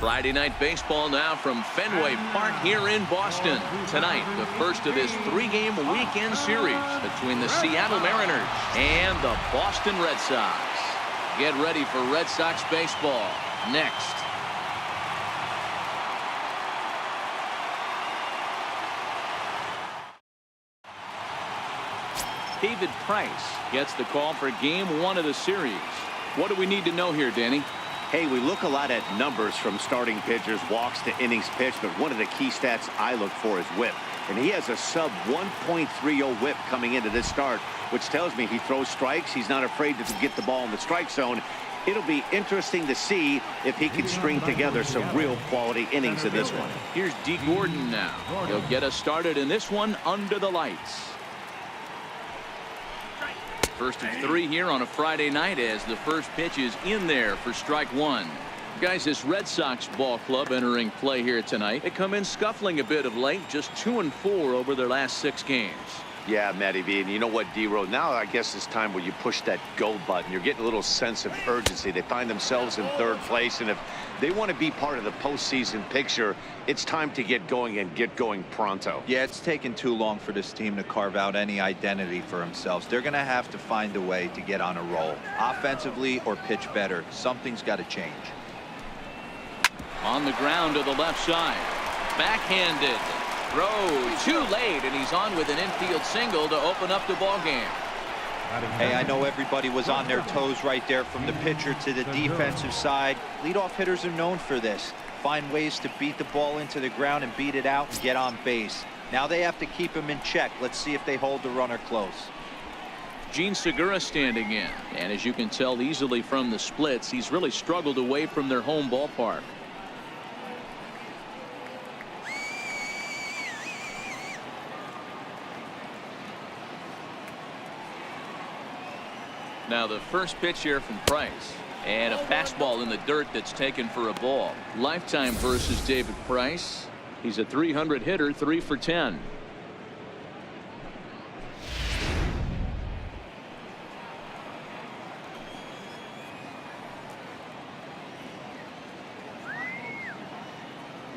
Friday night baseball now from Fenway Park here in Boston. Tonight, the first of this three-game weekend series between the Seattle Mariners and the Boston Red Sox. Get ready for Red Sox baseball next. David Price gets the call for game one of the series. What do we need to know here, Danny? Hey, we look a lot at numbers from starting pitchers, walks to innings pitched, but one of the key stats I look for is whip. And he has a sub 1.30 whip coming into this start, which tells me he throws strikes. He's not afraid to get the ball in the strike zone. It'll be interesting to see if he can string together some real quality innings in this one. Here's D. Gordon now. He'll get us started in this one under the lights. First of three here on a Friday night as the first pitch is in there for strike one. Guys, this Red Sox ball club entering play here tonight. They come in scuffling a bit of late, just 2-4 over their last 6 games. Yeah, Matty V, and you know what, D-Row, now I guess it's time where you push that go button. You're getting a little sense of urgency. They find themselves in third place, and if they want to be part of the postseason picture, it's time to get going and get going pronto. Yeah, it's taken too long for this team to carve out any identity for themselves. They're going to have to find a way to get on a roll, offensively or pitch better. Something's got to change. On the ground to the left side. Backhanded. Throw too late, and he's on with an infield single to open up the ball game. Hey, I know everybody was on their toes right there from the pitcher to the defensive side. Leadoff hitters are known for this. Find ways to beat the ball into the ground and beat it out and get on base. Now they have to keep him in check. Let's see if they hold the runner close. Gene Segura standing in, and as you can tell easily from the splits, he's really struggled away from their home ballpark. Now the first pitch here from Price, and a fastball in the dirt that's taken for a ball. Lifetime versus David Price. He's a 300 hitter, 3 for 10.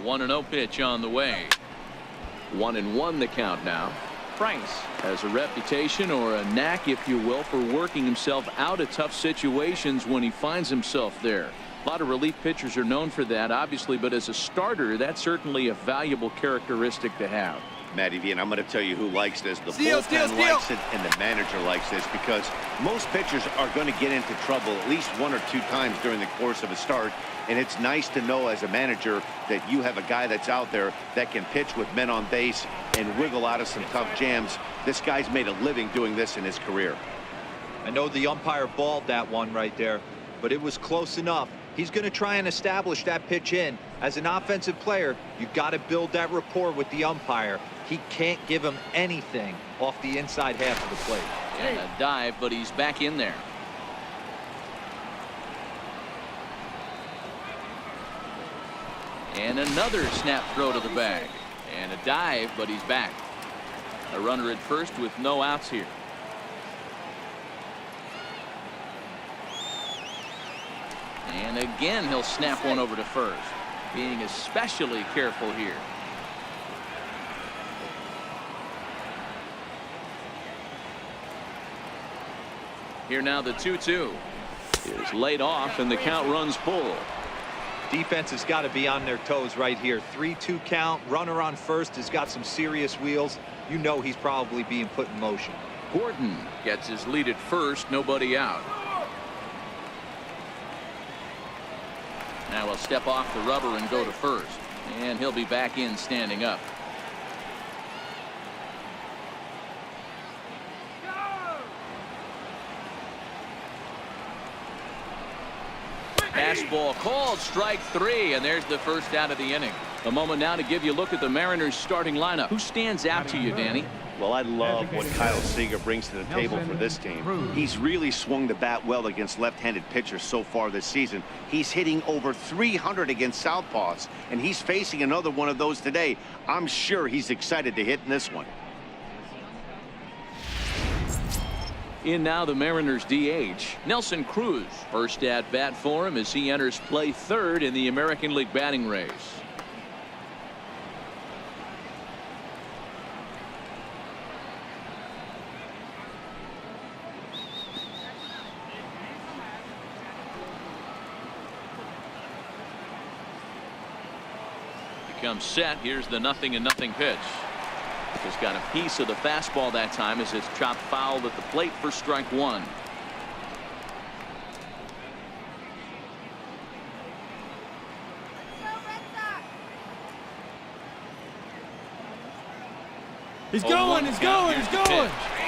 One and 0 pitch on the way. 1-1 the count now. Price has a reputation, or a knack if you will, for working himself out of tough situations when he finds himself there. A lot of relief pitchers are known for that, obviously, but as a starter, that's certainly a valuable characteristic to have. Matty V, and I'm going to tell you who likes this. The bullpen likes it, and the manager likes this, because most pitchers are going to get into trouble at least 1 or 2 times during the course of a start. And it's nice to know as a manager that you have a guy that's out there that can pitch with men on base and wiggle out of some tough jams. This guy's made a living doing this in his career. I know the umpire balled that one right there, but it was close enough. He's going to try and establish that pitch in. As an offensive player, you got to build that rapport with the umpire. He can't give him anything off the inside half of the plate. And a dive, but he's back in there. And another snap throw to the bag. And a dive, but he's back. A runner at first with no outs here. And again, he'll snap one over to first. Being especially careful here. Here now the 2-2 is laid off, and the count runs full. Defense has got to be on their toes right here. 3-2 count. Runner on first has got some serious wheels. You know he's probably being put in motion. Gordon gets his lead at first, nobody out. Now he'll step off the rubber and go to first, and he'll be back in standing up. Fastball called, strike 3, and there's the first out of the inning. A moment now to give you a look at the Mariners starting lineup. Who stands out to you, Danny? Well, I love what Kyle Seager brings to the table for this team. He's really swung the bat well against left-handed pitchers so far this season. He's hitting over 300 against southpaws, and he's facing another one of those today. I'm sure he's excited to hit in this one. In now the Mariners DH, Nelson Cruz. First at bat for him as he enters play third in the American League batting race. Comes set. Here's the 0-0 pitch. Just got a piece of the fastball that time as it's chopped foul at the plate for strike one. He's going.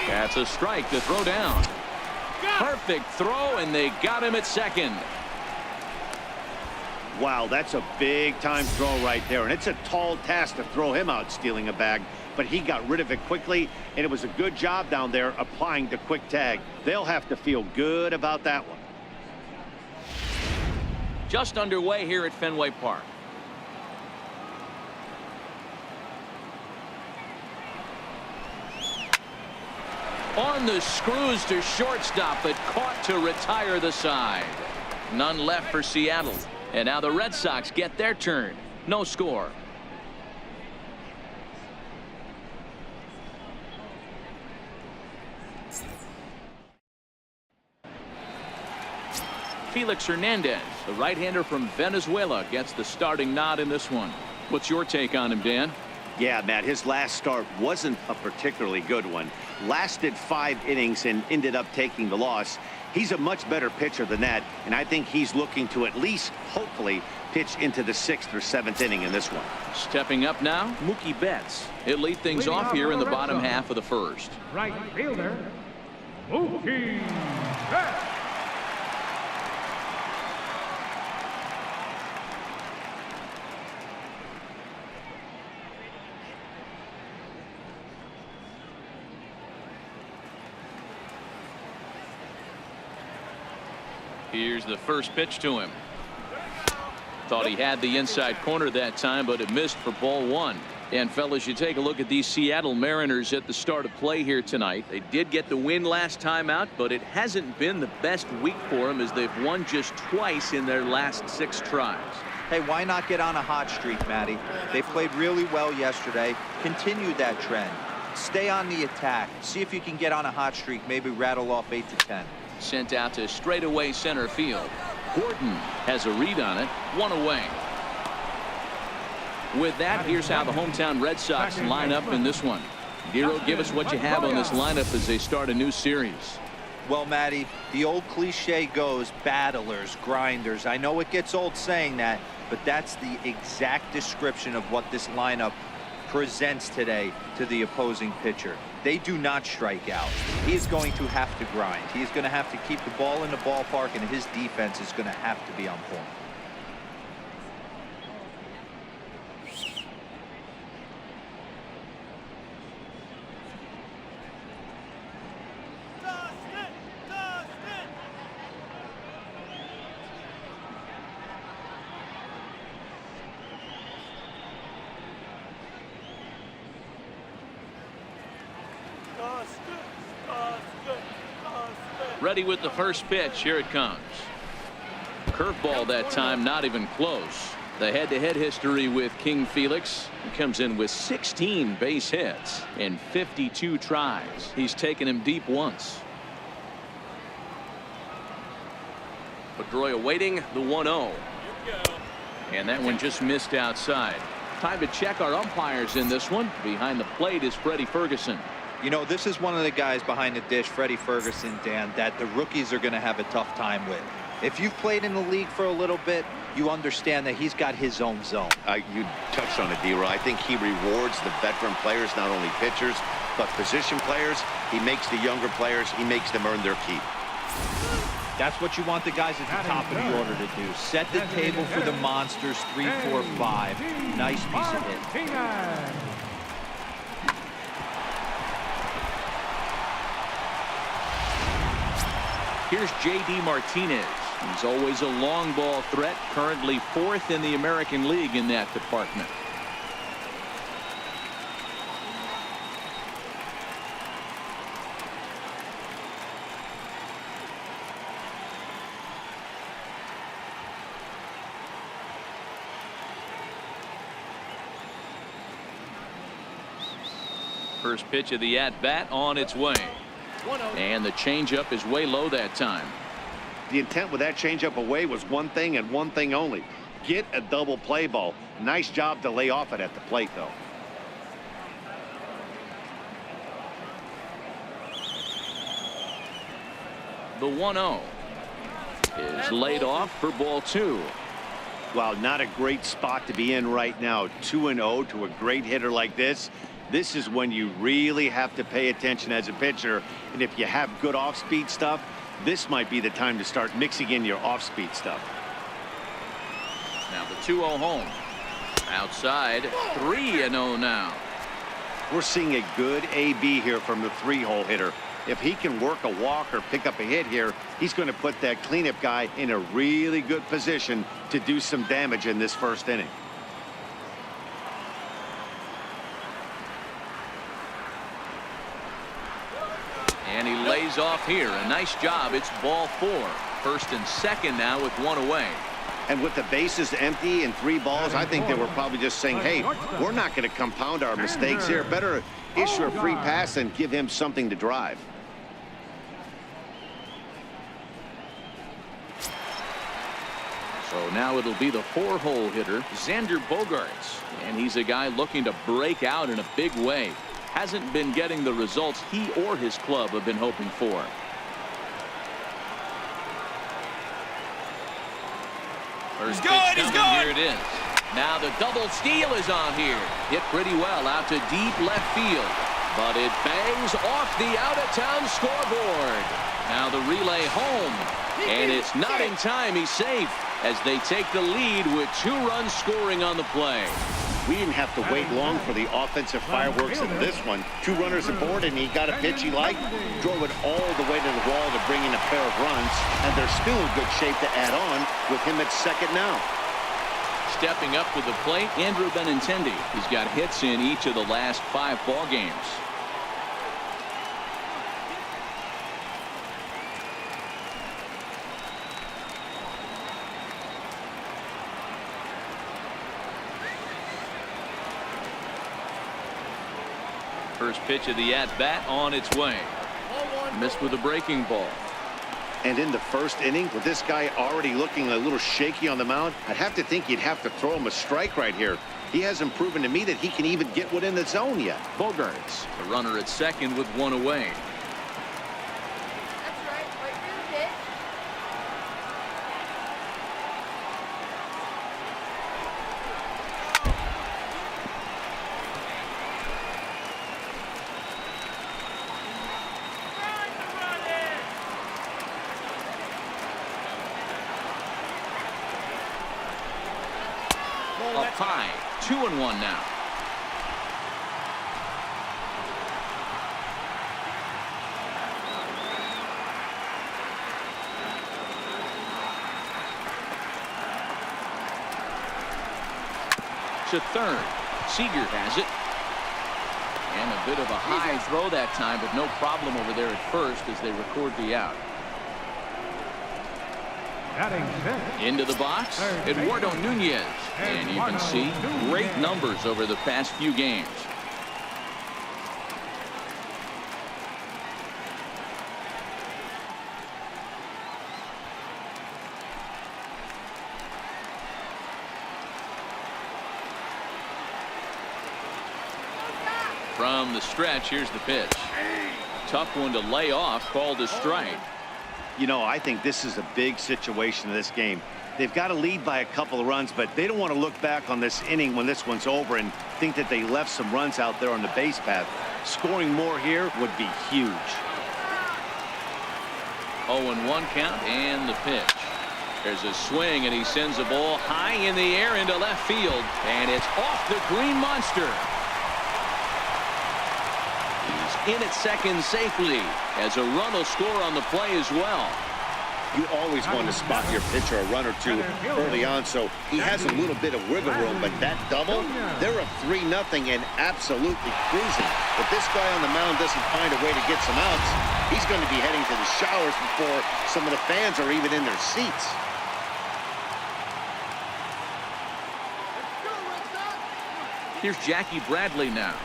That's a strike to throw down. Perfect throw, and they got him at second. Wow, that's a big-time throw right there, and it's a tall task to throw him out stealing a bag, but he got rid of it quickly, and it was a good job down there applying the quick tag. They'll have to feel good about that one. Just underway here at Fenway Park. On the screws to shortstop, but caught to retire the side. None left for Seattle. And now the Red Sox get their turn. No score. Felix Hernandez, the right-hander from Venezuela, gets the starting nod in this one. What's your take on him, Dan? Yeah, Matt, his last start wasn't a particularly good one. Lasted 5 innings and ended up taking the loss. He's a much better pitcher than that, and I think he's looking to at least, hopefully, pitch into the 6th or 7th inning in this one. Stepping up now, Mookie Betts. He'll lead things off here in the bottom half of the first. Right fielder, Mookie Betts. Here's the first pitch to him. Thought he had the inside corner that time, but it missed for ball one. And fellas, you take a look at these Seattle Mariners at the start of play here tonight. They did get the win last time out, but it hasn't been the best week for them as they've won just twice in their last 6 tries. Hey, why not get on a hot streak, Matty? They played really well yesterday. Continue that trend. Stay on the attack. See if you can get on a hot streak. Maybe rattle off 8 to 10. Sent out to straightaway center field. Gordon has a read on it. 1 away. With that, here's how the hometown Red Sox line up in this one. Dero, give us what you have on this lineup as they start a new series. Well, Matty, the old cliche goes battlers, grinders. I know it gets old saying that, but that's the exact description of what this lineup presents today to the opposing pitcher. They do not strike out. He is going to have to grind. He is going to have to keep the ball in the ballpark, and his defense is going to have to be on point. Ready with the first pitch. Here it comes. Curveball that time, not even close. The head-to-head history with King Felix. He comes in with 16 base hits in 52 tries. He's taken him deep once. Pedroia waiting the 1-0. And that one just missed outside. Time to check our umpires in this one. Behind the plate is Freddy Ferguson. You know, this is one of the guys behind the dish, Freddy Ferguson, Dan, that the rookies are going to have a tough time with. If you've played in the league for a little bit, you understand that he's got his own zone. You touched on it, D-Roy. I think he rewards the veteran players, not only pitchers, but position players. He makes the younger players, he makes them earn their keep. That's what you want the guys at the top of the order to do. Set the table for the monsters 3, 4, 5. Nice piece of hit. Here's J.D. Martinez. He's always a long ball threat, currently 4th in the American League in that department. First pitch of the at-bat on its way. And the changeup is way low that time. The intent with that changeup away was one thing and one thing only. Get a double play ball. Nice job to lay off it at the plate, though. The 1-0 is laid off for ball 2. Wow, not a great spot to be in right now. 2-0 to a great hitter like this. This is when you really have to pay attention as a pitcher. And if you have good off-speed stuff, this might be the time to start mixing in your off-speed stuff. Now the 2-0 home. Outside, 3-0 now. We're seeing a good AB here from the 3-hole hitter. If he can work a walk or pick up a hit here, he's going to put that cleanup guy in a really good position to do some damage in this first inning. And he lays off here. A nice job. It's ball 4. First and second now with 1 away. And with the bases empty and 3 balls, I think they were probably just saying, hey, we're not going to compound our mistakes here. Better issue a free pass and give him something to drive. So now it'll be the 4-hole hitter, Xander Bogaerts. And he's a guy looking to break out in a big way. Hasn't been getting the results he or his club have been hoping for. First pitch coming, here it is. Now the double steal is on here. Hit pretty well out to deep left field. But it bangs off the out-of-town scoreboard. Now the relay home. And it's not in time. He's safe as they take the lead with 2 runs scoring on the play. We didn't have to wait long for the offensive fireworks in this one. 2 runners aboard, and he got a pitch he liked, drove it all the way to the wall to bring in a pair of runs, and they're still in good shape to add on with him at second now. Stepping up to the plate, Andrew Benintendi. He's got hits in each of the last 5 ball games. First pitch of the at-bat on its way. Missed with a breaking ball. And in the first inning, with this guy already looking a little shaky on the mound, I'd have to think you'd have to throw him a strike right here. He hasn't proven to me that he can even get within the zone yet. Bogaerts, the runner at second with 1 away. Up high, 2-1 now. To third, Seager has it. And a bit of a high throw that time, but no problem over there at first as they record the out. Into the box, Eduardo Nunez. And you can see great numbers over the past few games. From the stretch, here's the pitch. Tough one to lay off, called a strike. You know, I think this is a big situation in this game. They've got to lead by a couple of runs, but they don't want to look back on this inning when this one's over and think that they left some runs out there on the base path. Scoring more here would be huge. 0-1 count and the pitch. There's a swing and he sends the ball high in the air into left field, and it's off the green monster. He's in at second safely as a run will score on the play as well. You always want to spot your pitcher a run or two early on, so he has a little bit of wiggle room, but that double, they're up 3-0 and absolutely cruising. If this guy on the mound doesn't find a way to get some outs, he's going to be heading to the showers before some of the fans are even in their seats. Here's Jackie Bradley now.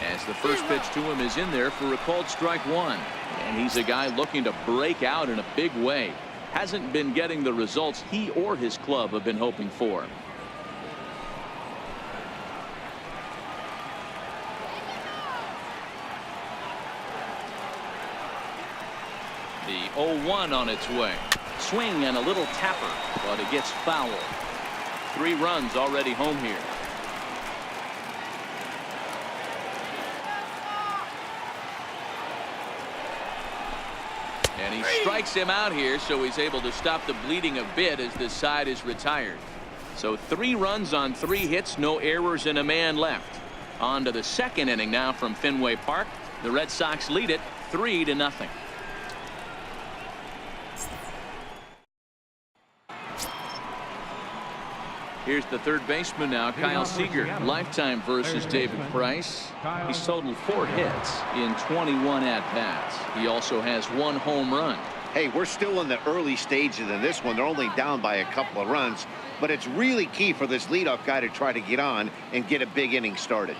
as the first pitch to him is in there for a called strike one. And he's a guy looking to break out in a big way. Hasn't been getting the results he or his club have been hoping for. The 0-1 on its way. Swing and a little tapper, but it gets foul. 3 runs already home here. And he strikes him out here, so he's able to stop the bleeding a bit as this side is retired. So 3 runs on 3 hits, no errors, and a man left. On to the second inning now from Fenway Park. The Red Sox lead it 3-0. Here's the third baseman now, Kyle Seager. Lifetime versus David Price. He's totaled 4 hits in 21 at-bats. He also has 1 home run. Hey, we're still in the early stages in this one. They're only down by a couple of runs, but it's really key for this leadoff guy to try to get on and get a big inning started.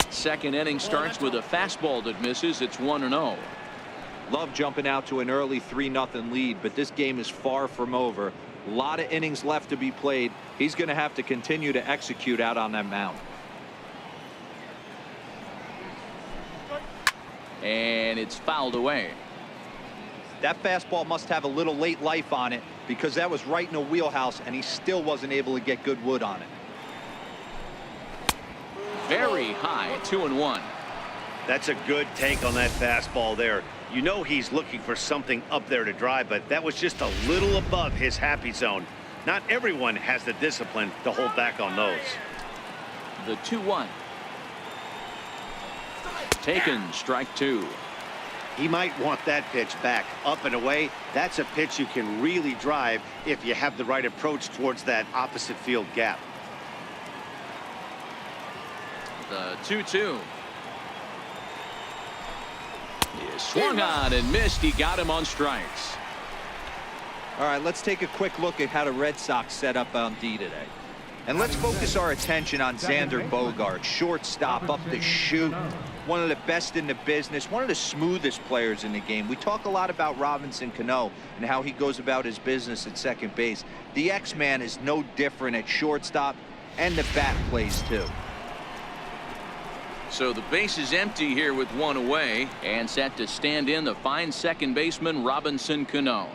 Second inning starts with a fastball that misses. It's 1-0. Love jumping out to an early 3-0 lead, but this game is far from over. A lot of innings left to be played. He's going to have to continue to execute out on that mound. And it's fouled away. That fastball must have a little late life on it, because that was right in the wheelhouse and he still wasn't able to get good wood on it. Very high, 2-1. That's a good take on that fastball there. You know he's looking for something up there to drive, but that was just a little above his happy zone. Not everyone has the discipline to hold back on those. The 2-1. Taken, strike 2. He might want that pitch back up and away. That's a pitch you can really drive if you have the right approach towards that opposite field gap. The 2-2. He swung on and missed. He got him on strikes. All right, let's take a quick look at how the Red Sox set up on D today. And let's focus our attention on Xander Bogaerts, shortstop, up the chute. One of the best in the business, one of the smoothest players in the game. We talk a lot about Robinson Cano and how he goes about his business at second base. The X-Man is no different at shortstop, and the bat plays too. So the base is empty here with 1 away, and set to stand in the fine second baseman Robinson Cano.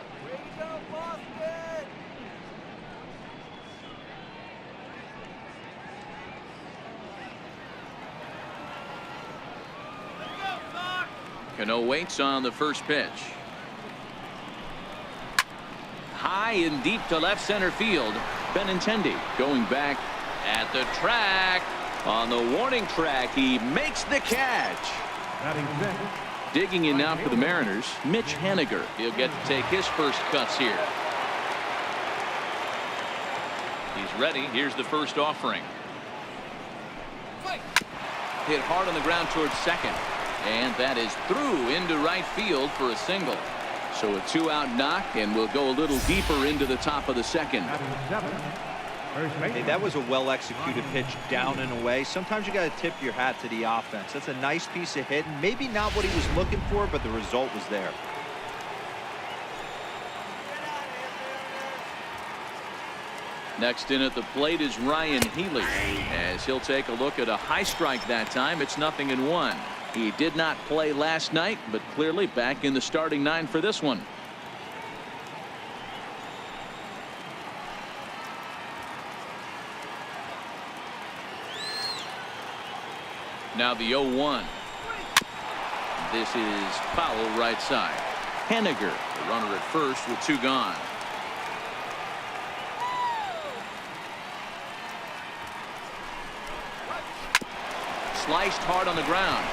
Cano waits on the first pitch. High and deep to left center field. Benintendi going back at the track. On the warning track, he makes the catch. Digging in now for the Mariners, Mitch Haniger. He'll get to take his first cuts here. He's ready. Here's the first offering. Hit hard on the ground towards second. And that is through into right field for a single. So a 2-out knock, and we'll go a little deeper into the top of the second. Hey, that was a well-executed pitch down and away. Sometimes you got to tip your hat to the offense. That's a nice piece of hitting. Maybe not what he was looking for, but the result was there. Next in at the plate is Ryan Healy, as he'll take a look at a high strike that time. It's 0-1. He did not play last night, but clearly back in the starting 9 for this one. Now the 0-1. This is foul right side. Haniger, the runner at first with 2 gone. Sliced hard on the ground.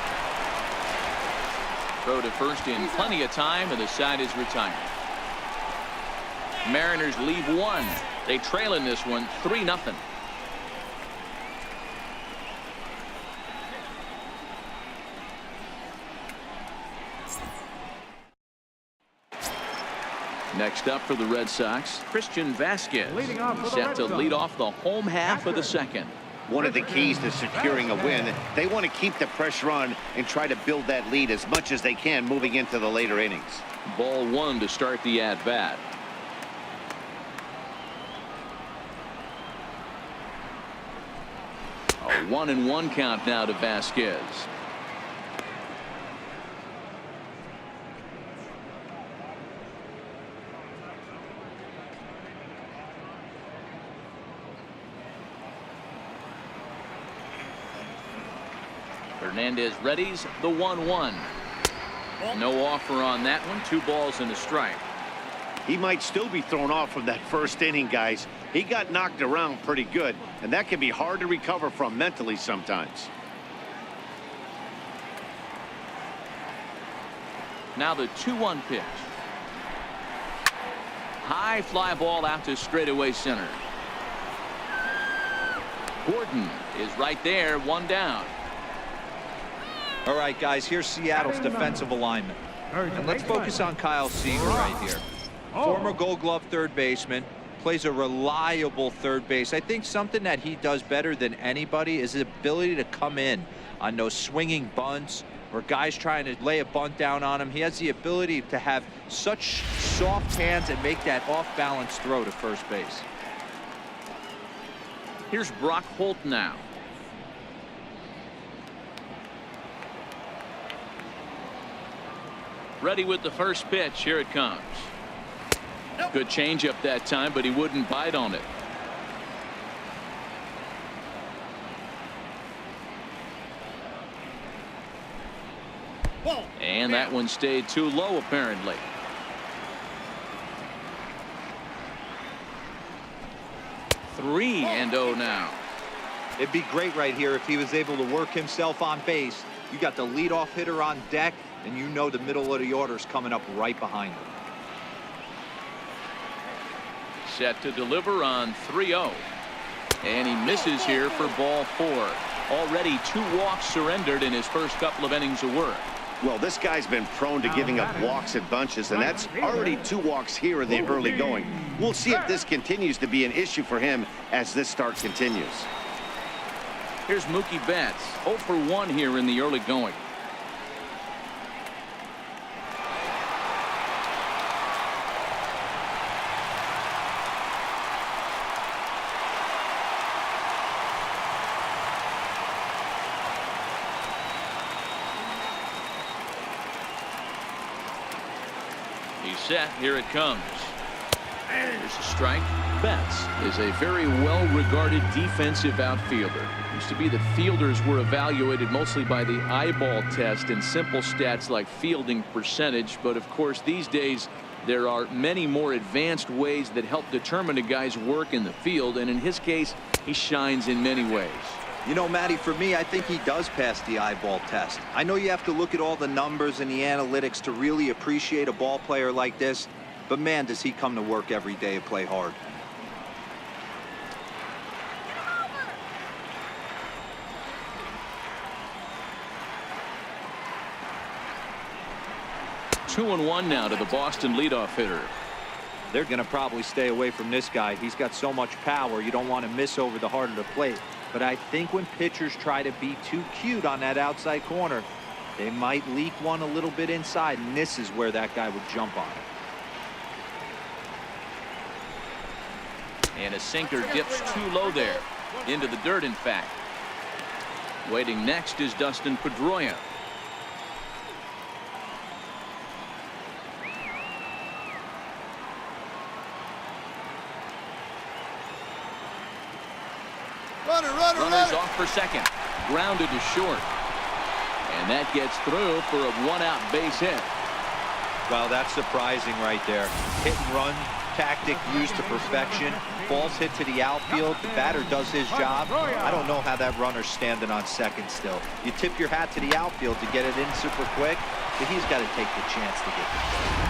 Throw to first in plenty of time, and the side is retired. Mariners leave 1. They trail in this one 3-0. Next up for the Red Sox, Christian Vasquez, set to lead off the home half of the second. one of the keys to securing a win. They want to keep the pressure on and try to build that lead as much as they can moving into the later innings. Ball one to start the at-bat. A 1-1 count now to Vasquez. Hernandez readies the 1-1. No offer on that one. 2 balls and a strike. He might still be thrown off from that first inning, guys. He got knocked around pretty good, and that can be hard to recover from mentally sometimes. Now the 2-1 pitch. High fly ball out to straightaway center. Gordon is right there, 1 down. All right, guys, here's Seattle's defensive alignment. And let's focus on Kyle Seager right here. Former Gold Glove third baseman, plays a reliable third base. I think something that he does better than anybody is his ability to come in on those swinging bunts or guys trying to lay a bunt down on him. He has the ability to have such soft hands and make that off-balance throw to first base. Here's Brock Holt now. Ready with the first pitch. Here it comes. Good changeup that time, but he wouldn't bite on it. And that one stayed too low, apparently. Three and 0 now. It'd be great right here if he was able to work himself on base. You got the leadoff hitter on deck, and you know the middle of the order is coming up right behind him. Set to deliver on 3-0. And he misses here for ball 4. Already 2 walks surrendered in his first couple of innings of work. Well, this guy's been prone to giving up walks and bunches, and that's already 2 walks here in the early going. We'll see if this continues to be an issue for him as this start continues. Here's Mookie Betts, 0 for 1 here in the early going. He's set. Here it comes. There's a strike. Betts is a very well-regarded defensive outfielder. It used to be that fielders were evaluated mostly by the eyeball test and simple stats like fielding percentage. But of course, these days there are many more advanced ways that help determine a guy's work in the field. And in his case, he shines in many ways. You know, Matty, for me, I think he does pass the eyeball test. I know you have to look at all the numbers and the analytics to really appreciate a ball player like this, but man, does he come to work every day and play hard. Two and 1 now to the Boston leadoff hitter. They're going to probably stay away from this guy. He's got so much power. You don't want to miss over the heart of the plate. But I think when pitchers try to be too cute on that outside corner, they might leak one a little bit inside, and this is where that guy would jump on it. And a sinker dips too low there. Into the dirt, in fact. Waiting next is Dustin Pedroia. Runners off for second. Grounded to short. And that gets through for a 1-out base hit. Well, that's surprising right there. Hit and run tactic used to perfection. Ball's hit to the outfield. The batter does his job. I don't know how that runner's standing on second still. You tip your hat to the outfield to get it in super quick, but he's got to take the chance to get it.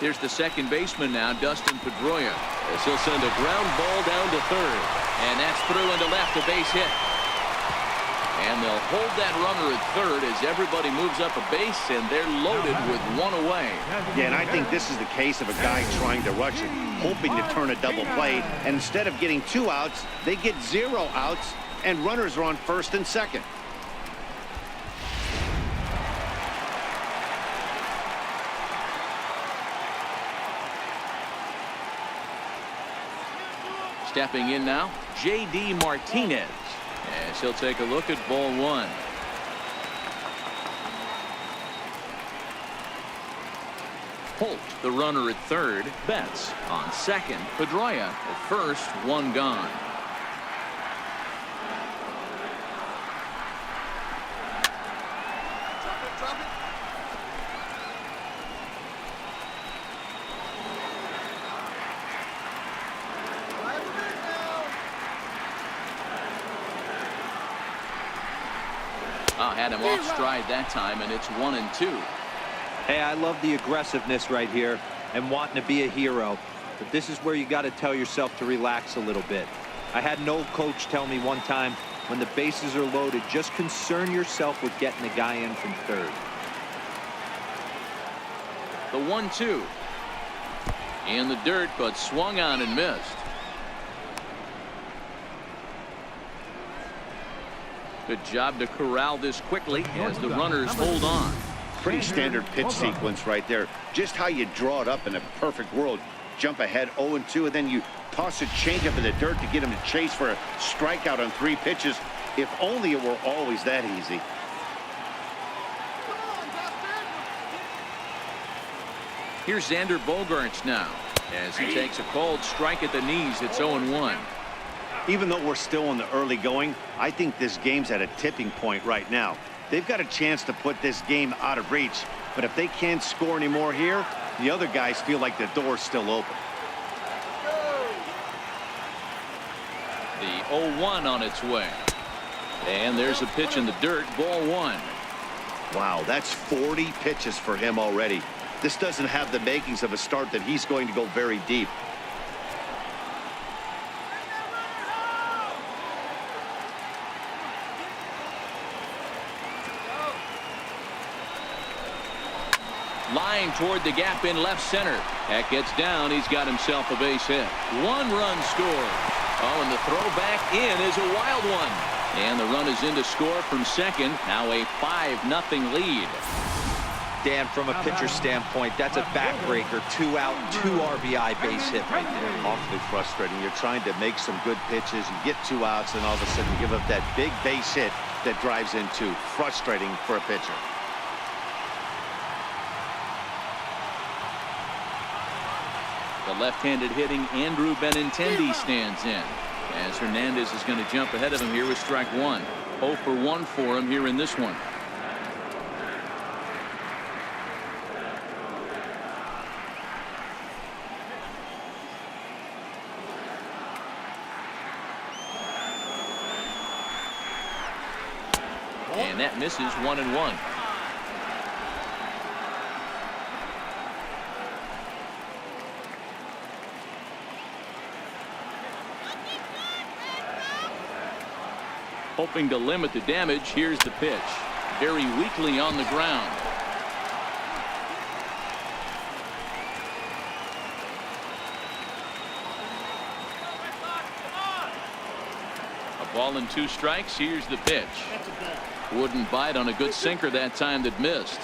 Here's the second baseman now, Dustin Pedroia, as he'll send a ground ball down to third. And that's through into left, a base hit. And they'll hold that runner at third as everybody moves up a base, and they're loaded with one away. Yeah, and I think this is the case of a guy trying to rush it, hoping to turn a double play. And instead of getting 2 outs, they get 0 outs, and runners are on first and second. Stepping in now, J.D. Martinez. As he'll take a look at ball 1. Holt, the runner at third. Betts on second. Pedroia at first. 1 gone. Had him off stride that time, and it's 1-2. Hey, I love the aggressiveness right here and wanting to be a hero. But this is where you got to tell yourself to relax a little bit. I had an old coach tell me one time, when the bases are loaded, just concern yourself with getting the guy in from third. The 1-2. In the dirt, but swung on and missed. Good job to corral this quickly as the runners hold on. Pretty standard pitch sequence right there. Just how you draw it up in a perfect world. Jump ahead 0-2, and then you toss a changeup in the dirt to get him to chase for a strikeout on 3 pitches. If only it were always that easy. Here's Xander Bogaerts now as he takes a cold strike at the knees. It's 0-1. Even though we're still in the early going, I think this game's at a tipping point right now. They've got a chance to put this game out of reach, but if they can't score anymore here, the other guys feel like the door's still open. The 0-1 on its way. And there's a pitch in the dirt. Ball 1. Wow, that's 40 pitches for him already. This doesn't have the makings of a start that he's going to go very deep. Line toward the gap in left center. That gets down. He's got himself a base hit. 1 run scored. Oh, and the throw back in is a wild one. And the run is in to score from second. Now a 5-0 lead. Dan, from a pitcher standpoint, that's a backbreaker. 2 out, 2 RBI base hit right there. Awfully frustrating. You're trying to make some good pitches. You get 2 outs, and all of a sudden give up that big base hit that drives in 2. Frustrating for a pitcher. The left-handed hitting Andrew Benintendi stands in as Hernandez is going to jump ahead of him here with strike 1. 0 for 1 for him here in this one. And that misses. 1-1. Hoping to limit the damage. Here's the pitch. Very weakly on the ground. A ball and 2 strikes. Here's the pitch. Wouldn't bite on a good sinker that time that missed.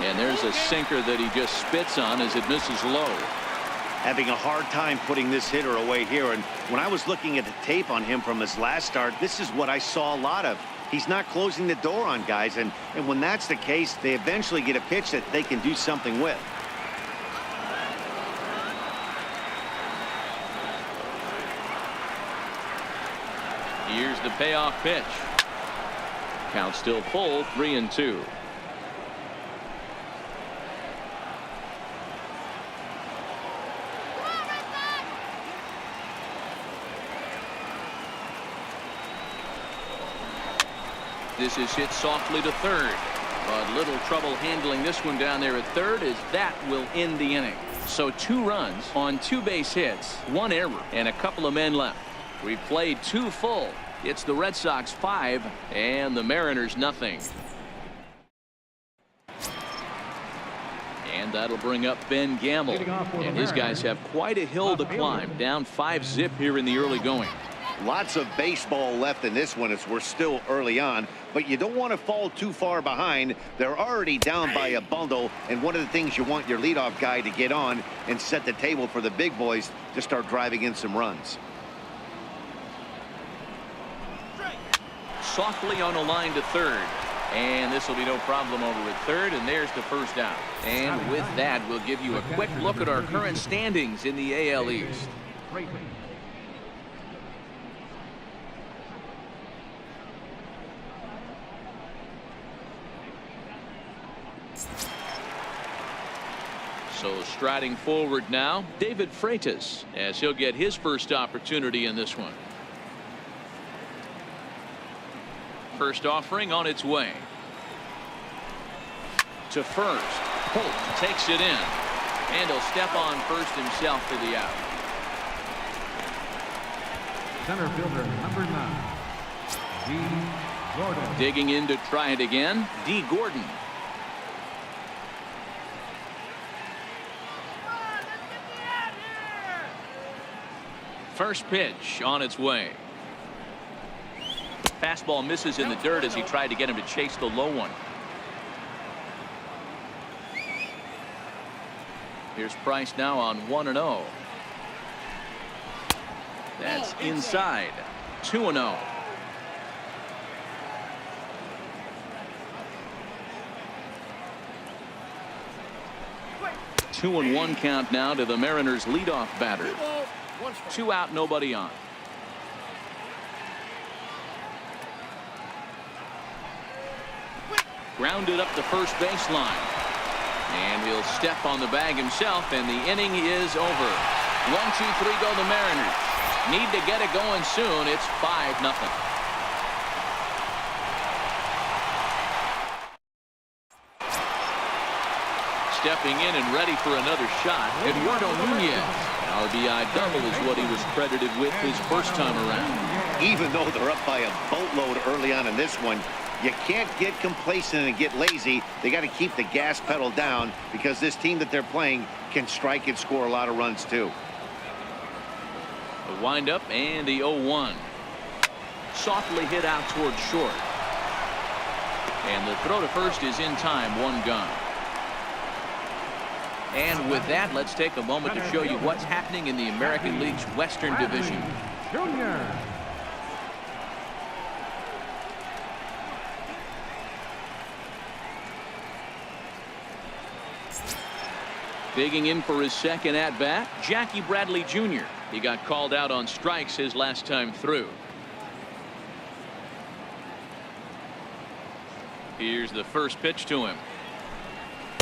And there's a sinker that he just spits on as it misses low. Having a hard time putting this hitter away here. And when I was looking at the tape on him from his last start, this is what I saw a lot of. He's not closing the door on guys. And when that's the case, they eventually get a pitch that they can do something with. Here's the payoff pitch. Count still full. 3-2. This is hit softly to third. But little trouble handling this one down there at third, as that will end the inning. So 2 runs on 2 base hits, 1 error, and a couple of men left. We've played 2 full. It's the Red Sox 5 and the Mariners nothing. And that'll bring up Ben Gamble. And his guys have quite a hill to climb. Down 5-zip here in the early going. Lots of baseball left in this one as we're still early on, but you don't want to fall too far behind. They're already down by a bundle, and one of the things you want your leadoff guy to get on and set the table for the big boys to start driving in some runs. Softly on a line to third, and this will be no problem over at third, and there's the first out. And with that, we'll give you a quick look at our current standings in the AL East. So striding forward now, David Freitas, as he'll get his first opportunity in this one. First offering on its way. To first. Holt takes it in. And he'll step on first himself for the out. Center fielder number 9, D. Gordon. Digging in to try it again, D. Gordon. First pitch on its way. Fastball misses in the dirt as he tried to get him to chase the low one. Here's Price now on 1-0. That's inside. 2-0. Two and 1 count now to the Mariners leadoff batter. 2 out, nobody on. Grounded up the first baseline. And he'll step on the bag himself, and the inning is over. 1-2-3 go the Mariners. Need to get it going soon. It's 5-0. Stepping in and ready for another shot, Eduardo Nunez. RBI double is what he was credited with his first time around. Even though they're up by a boatload early on in this one, you can't get complacent and get lazy. They got to keep the gas pedal down because this team that they're playing can strike and score a lot of runs too. The windup and the 0-1. Softly hit out towards short. And the throw to first is in time, 1 gone. And with that, let's take a moment to show you what's happening in the American League's Western Division. Junior. Digging in for his second at-bat, Jackie Bradley Jr. He got called out on strikes his last time through. Here's the first pitch to him.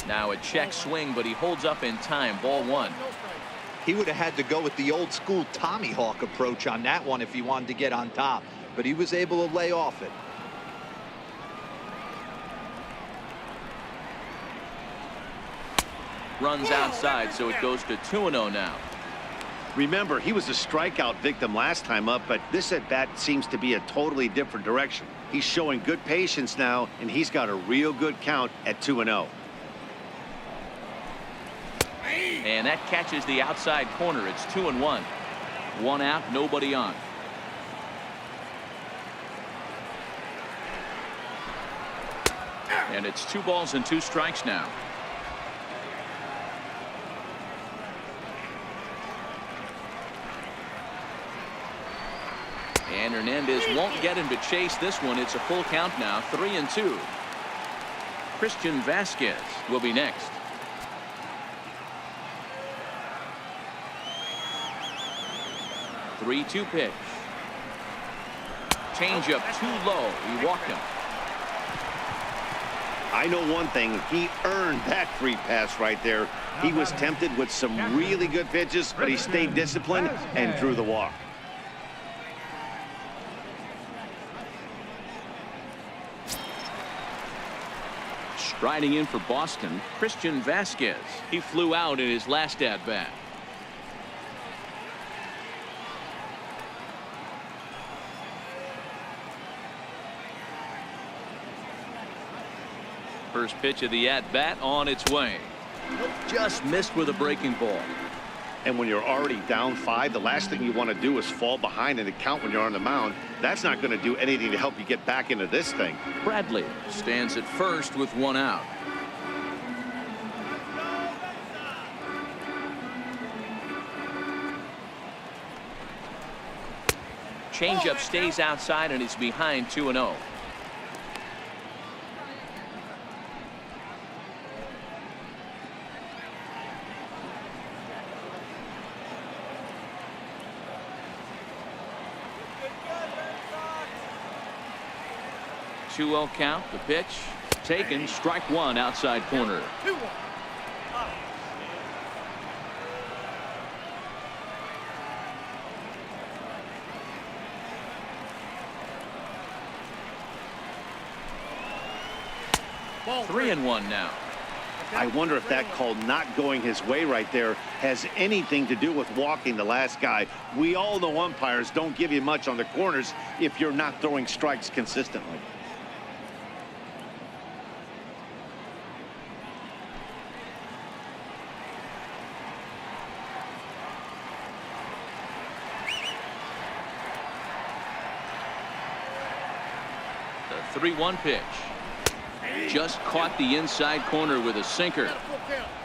Now a check swing, but he holds up in time. Ball 1. He would have had to go with the old school Tommy Hawk approach on that one if he wanted to get on top, but he was able to lay off it. Runs outside, so it goes to 2-0 now. Remember, he was a strikeout victim last time up, but this at bat seems to be a totally different direction. He's showing good patience now, and he's got a real good count at 2-0. And that catches the outside corner. It's 2-1. 1 out, nobody on. And it's 2 balls and 2 strikes now. And Hernandez won't get him to chase this one. It's a full count now, 3-2. Christian Vasquez will be next. Three-two pitch. Changeup too low. He walked him. I know one thing. He earned that free pass right there. He was tempted with some really good pitches, but he stayed disciplined and drew the walk. Riding in for Boston, Christian Vasquez. He flew out in his last at-bat. First pitch of the at-bat on its way. Just missed with a breaking ball. And when you're already down 5, the last thing you want to do is fall behind in the count when you're on the mound. That's not going to do anything to help you get back into this thing. Bradley stands at first with 1 out. Changeup stays outside and it's behind 2-0. Two-0 count. The pitch taken. Strike one outside corner. Ball 3-1 now. I wonder if that call not going his way right there has anything to do with walking the last guy. We all know umpires don't give you much on the corners if you're not throwing strikes consistently. The 3-1 pitch. Just caught the inside corner with a sinker.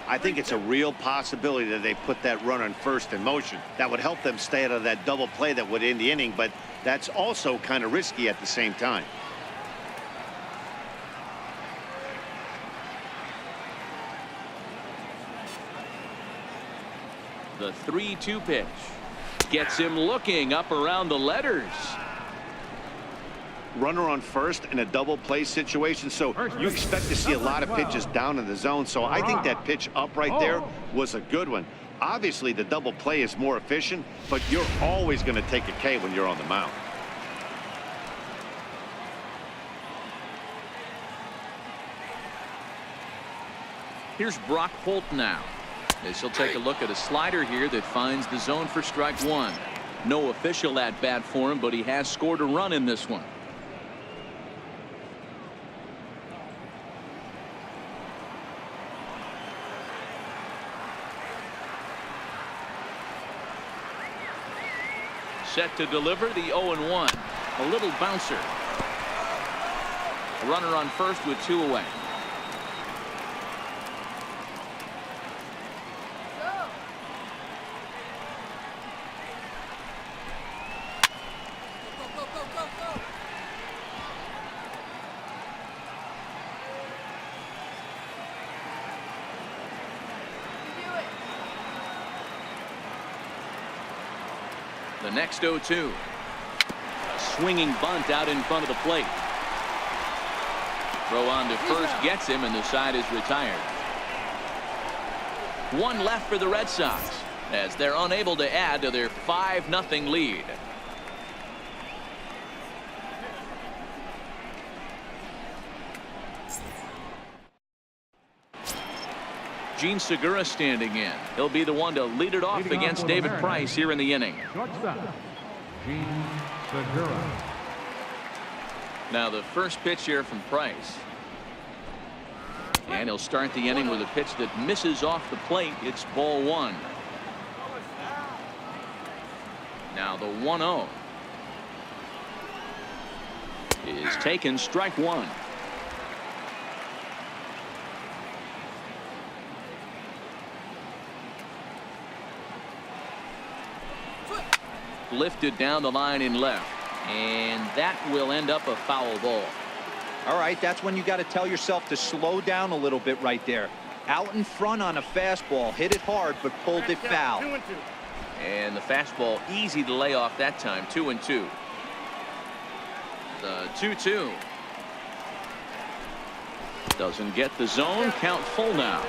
I think it's a real possibility that they put that runner on first in motion. That would help them stay out of that double play that would end the inning, but that's also kind of risky at the same time. The 3-2 pitch. Gets him looking up around the letters. Runner on first in a double play situation, so you expect to see a lot of pitches down in the zone. So I think that pitch up right there was a good one. Obviously the double play is more efficient, but you're always going to take a K when you're on the mound. Here's Brock Holt now, as he'll take a look at a slider here that finds the zone for strike one. No official at bat for him, but he has scored a run in this one. Set to deliver the 0-1. A little bouncer. A runner on first with 2 away. The next 0-2. A swinging bunt out in front of the plate. Throw on to first gets him, and the side is retired. 1 left for the Red Sox as they're unable to add to their 5-0 lead. Gene Segura standing in. He'll be the one to lead it off against David Price here in the inning. Shortstop, Gene Segura. Now the first pitch here from Price. And he'll start the inning with a pitch that misses off the plate. It's ball 1. Now the 1-0 is taken. Strike one. Lifted down the line in left, and that will end up a foul ball. All right, that's when you got to tell yourself to slow down a little bit right there. Out in front on a fastball, hit it hard but pulled it foul. And the fastball easy to lay off that time. 2-2. The 2-2 doesn't get the zone. Count full now.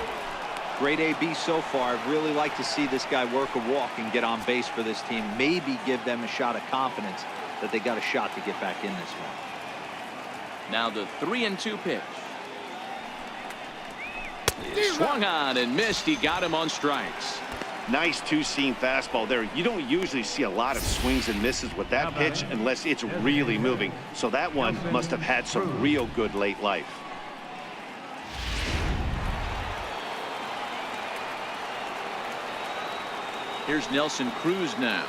Great AB so far. I'd really like to see this guy work a walk and get on base for this team. Maybe give them a shot of confidence that they got a shot to get back in this one. Now the 3-2 pitch. Swung on and missed. He got him on strikes. Nice two-seam fastball there. You don't usually see a lot of swings and misses with that pitch unless it's really moving. So that one must have had some real good late life. Here's Nelson Cruz now,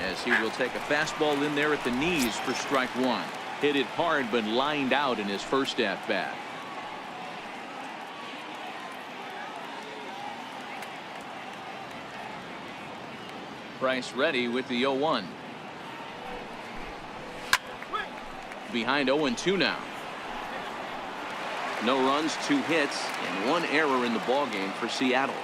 as he will take a fastball in there at the knees for strike one. Hit it hard but lined out in his first at bat. Price ready with the 0-1. Behind 0-2 now. No runs, 2 hits, and 1 error in the ballgame for Seattle.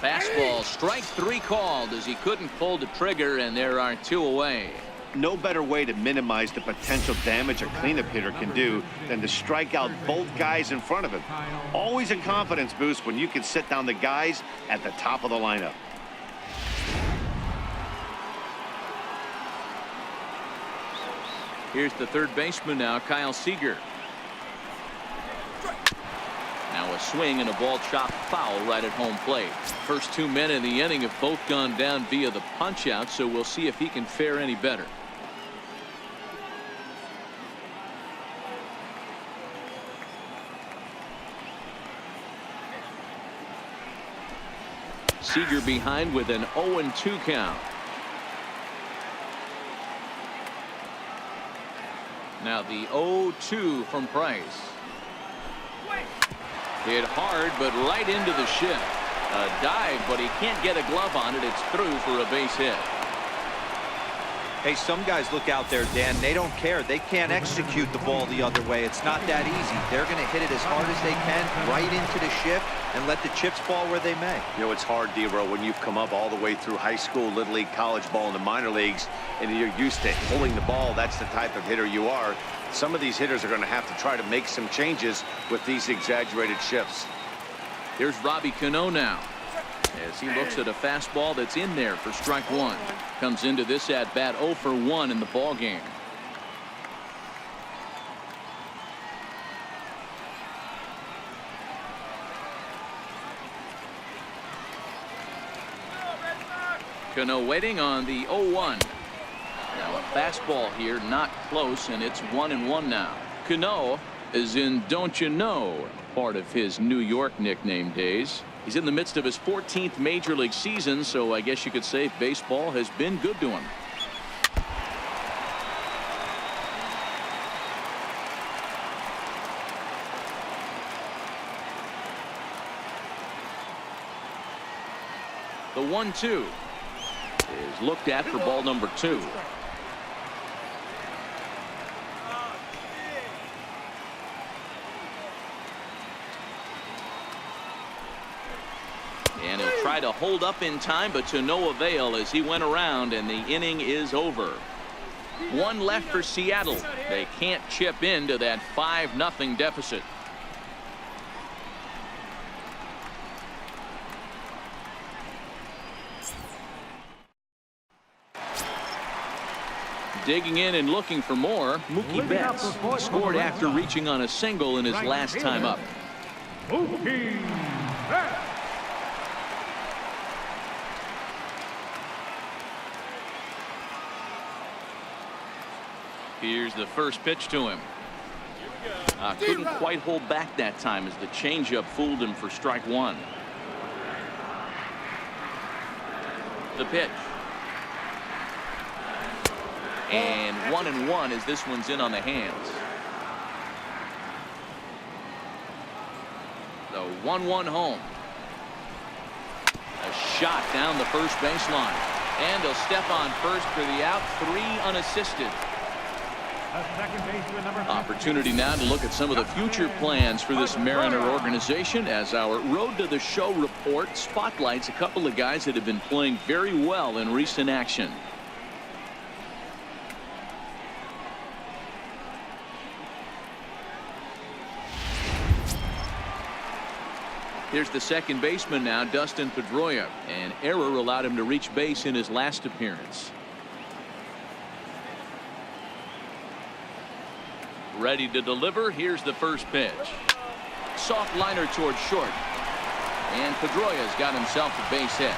Fastball, strike 3 called as he couldn't pull the trigger, and there are 2 away. No better way to minimize the potential damage a cleanup hitter can do than to strike out both guys in front of him. Always a confidence boost when you can sit down the guys at the top of the lineup. Here's the third baseman now, Kyle Seager. Now a swing and a ball chopped foul right at home plate. First 2 men in the inning have both gone down via the punch out, so we'll see if he can fare any better. Seager behind with an 0-2 count. Now the 0-2 from Price. Hit hard, but right into the shift. A dive, but he can't get a glove on it. It's through for a base hit. Hey, some guys look out there, Dan. They don't care. They can't execute the ball the other way. It's not that easy. They're going to hit it as hard as they can right into the shift and let the chips fall where they may. You know, it's hard, D-Row, when you've come up all the way through high school, little league, college ball, and the minor leagues, and you're used to pulling the ball. That's the type of hitter you are. Some of these hitters are going to have to try to make some changes with these exaggerated shifts. Here's Robbie Cano now, as he looks at a fastball that's in there for strike one. Comes into this at bat 0 for 1 in the ball game. Cano waiting on the 0-1. Now a fastball here, not close, and it's 1-1 now. Cano is in Don't You Know, part of his New York nickname days. He's in the midst of his 14th major league season, so I guess you could say baseball has been good to him. The 1-2 is looked at for ball number 2. And he'll try to hold up in time, but to no avail as he went around, and the inning is over. 1 left for Seattle. They can't chip into that 5-0 deficit. Digging in and looking for more, Mookie Betts scored after reaching on a single in his last time up. Mookie Betts. Here's the first pitch to him. Couldn't quite hold back that time as the changeup fooled him for strike 1. The pitch. And 1-1 as this one's in on the hands. The 1-1 home. A shot down the first baseline. And he'll step on first for the out. 3 unassisted. Opportunity now to look at some of the future plans for this Mariner organization as our Road to the Show report spotlights a couple of guys that have been playing very well in recent action. Here's the second baseman now, Dustin Pedroia. An error allowed him to reach base in his last appearance. Ready to deliver. Here's the first pitch. Soft liner towards short. And Pedroia's got himself a base hit.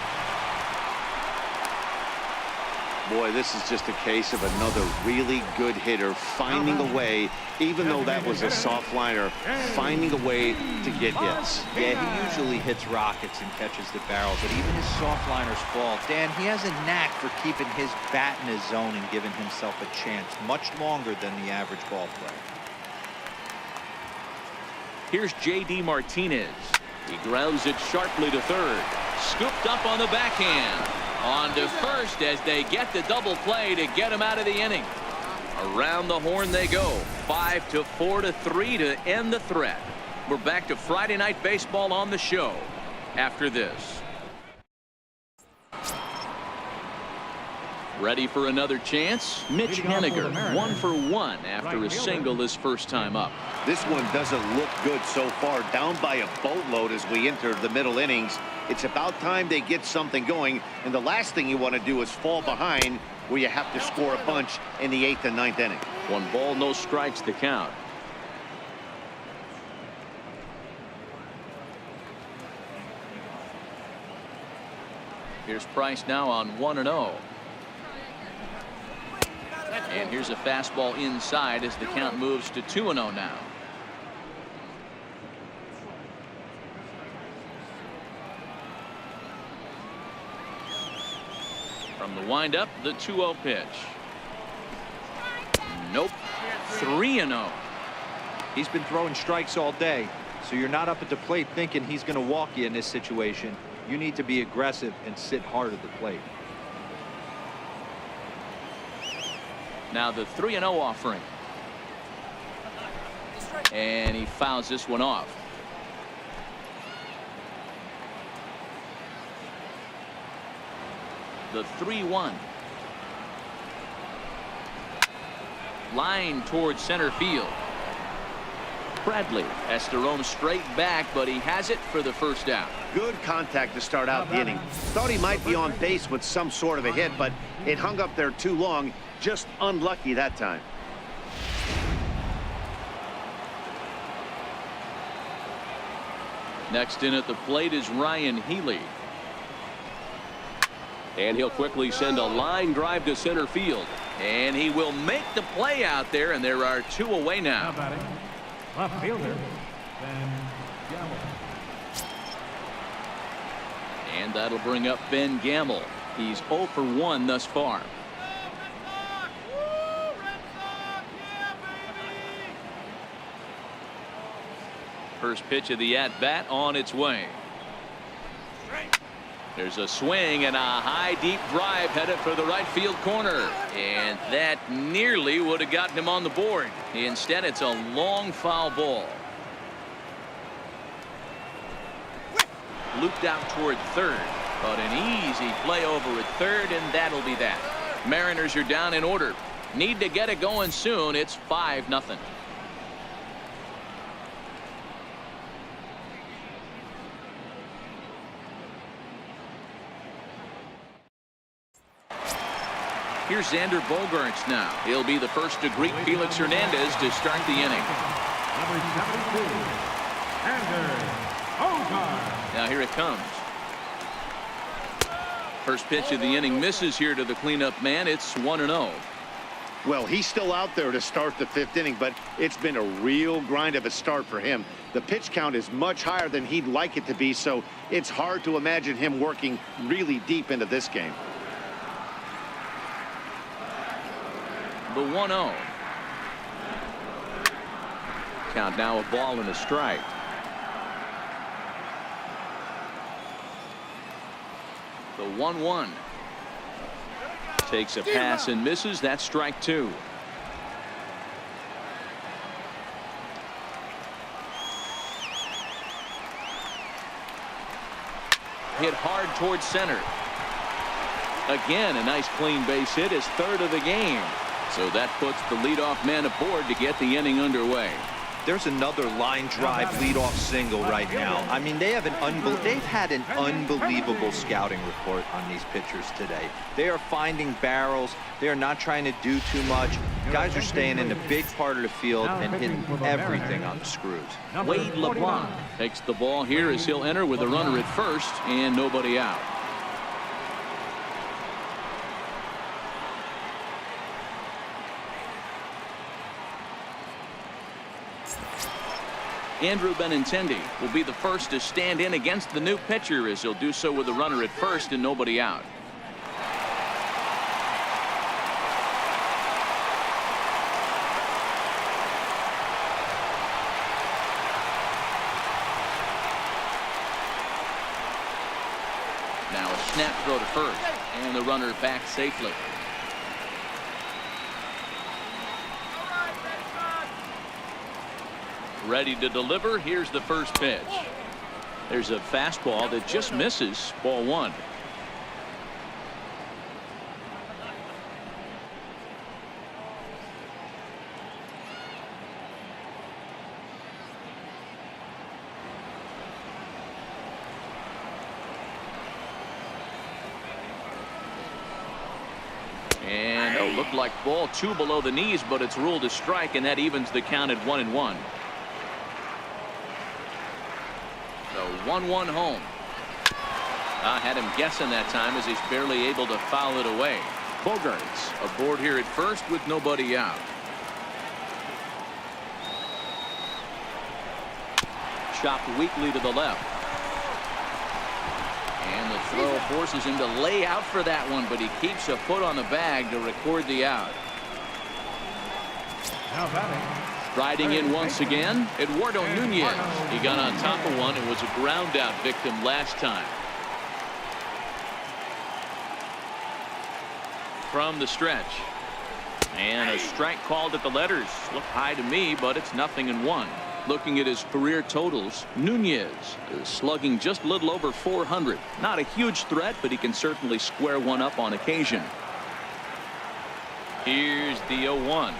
Boy, this is just a case of another really good hitter finding a way, even though that was a soft liner, finding a way to get hits. Yeah, he usually hits rockets and catches the barrel, but even his soft liners fall. Dan, he has a knack for keeping his bat in his zone and giving himself a chance much longer than the average ball player. Here's J.D. Martinez. He grounds it sharply to third. Scooped up on the backhand. On to first as they get the double play to get him out of the inning. Around the horn they go. 5-4-3 to end the threat. We're back to Friday Night Baseball on the show after this. Ready for another chance? Mitch Haniger, 1 for 1 after a single his first time up. This one doesn't look good so far. Down by a boatload as we enter the middle innings. It's about time they get something going, and the last thing you want to do is fall behind where you have to score a bunch in the 8th and 9th inning. 1 ball, no strikes to count. Here's Price now on 1-0. And here's a fastball inside as the count moves to 2-0 now. From the windup, the 2-0 pitch. Nope. 3-0. He's been throwing strikes all day, so you're not up at the plate thinking he's going to walk you in this situation. You need to be aggressive and sit hard at the plate. Now the 3-0 offering. And he fouls this one off. The 3-1. Line towards center field. Bradley has to roam straight back, but he has it for the first out. Good contact to start out the inning. Thought he might be on base with some sort of a hit, but it hung up there too long. Just unlucky that time. Next in at the plate is Ryan Healy. And he'll quickly send a line drive to center field. And he will make the play out there, and there are 2 away now. Left fielder, Ben Gamble. And that'll bring up Ben Gamble. He's 0 for 1 thus far. First pitch of the at-bat on its way. There's a swing and a high deep drive headed for the right field corner, and that nearly would have gotten him on the board. Instead, it's a long foul ball. Looped out toward third, but an easy play over at third, and that'll be that. Mariners are down in order. Need to get it going soon. It's 5-0. Here's Xander Bogaerts now. He'll be the first to greet Felix Hernandez to start the inning. Number 72, Xander Bogaerts. Now here it comes. First pitch of the inning misses here to the cleanup man. It's 1-0. Well, he's still out there to start the 5th inning, but it's been a real grind of a start for him. The pitch count is much higher than he'd like it to be, so it's hard to imagine him working really deep into this game. The 1-0. Count now a ball and a strike. The 1-1. Takes a pass and misses. That's strike 2. Hit hard towards center. Again, a nice clean base hit, his 3rd of the game. So that puts the leadoff man aboard to get the inning underway. There's another line drive leadoff single right now. I mean, they've had an unbelievable scouting report on these pitchers today. They are finding barrels. They are not trying to do too much. Guys are staying in the big part of the field and hitting everything on the screws. Wade LeBlanc takes the ball here as he'll enter with a runner at first and nobody out. Andrew Benintendi will be the first to stand in against the new pitcher as he'll do so with a runner at first and nobody out. Now a snap throw to first and the runner back safely. Ready to deliver. Here's the first pitch. There's a fastball that just misses. Ball one. And it looked like ball two below the knees, but it's ruled a strike, and that evens the count at 1-1. So 1-1 home. I had him guessing that time as he's barely able to foul it away. Bogaerts aboard here at first with nobody out. Chopped weakly to the left. And the throw forces him to lay out for that one, but he keeps a foot on the bag to record the out. Now batting. Riding in once again, Eduardo Nunez. He got on top of one and was a ground out victim last time. From the stretch. And a strike called at the letters. Looked high to me, but it's 0-1. Looking at his career totals, Nunez is slugging just a little over 400. Not a huge threat, but he can certainly square one up on occasion. Here's the 0-1.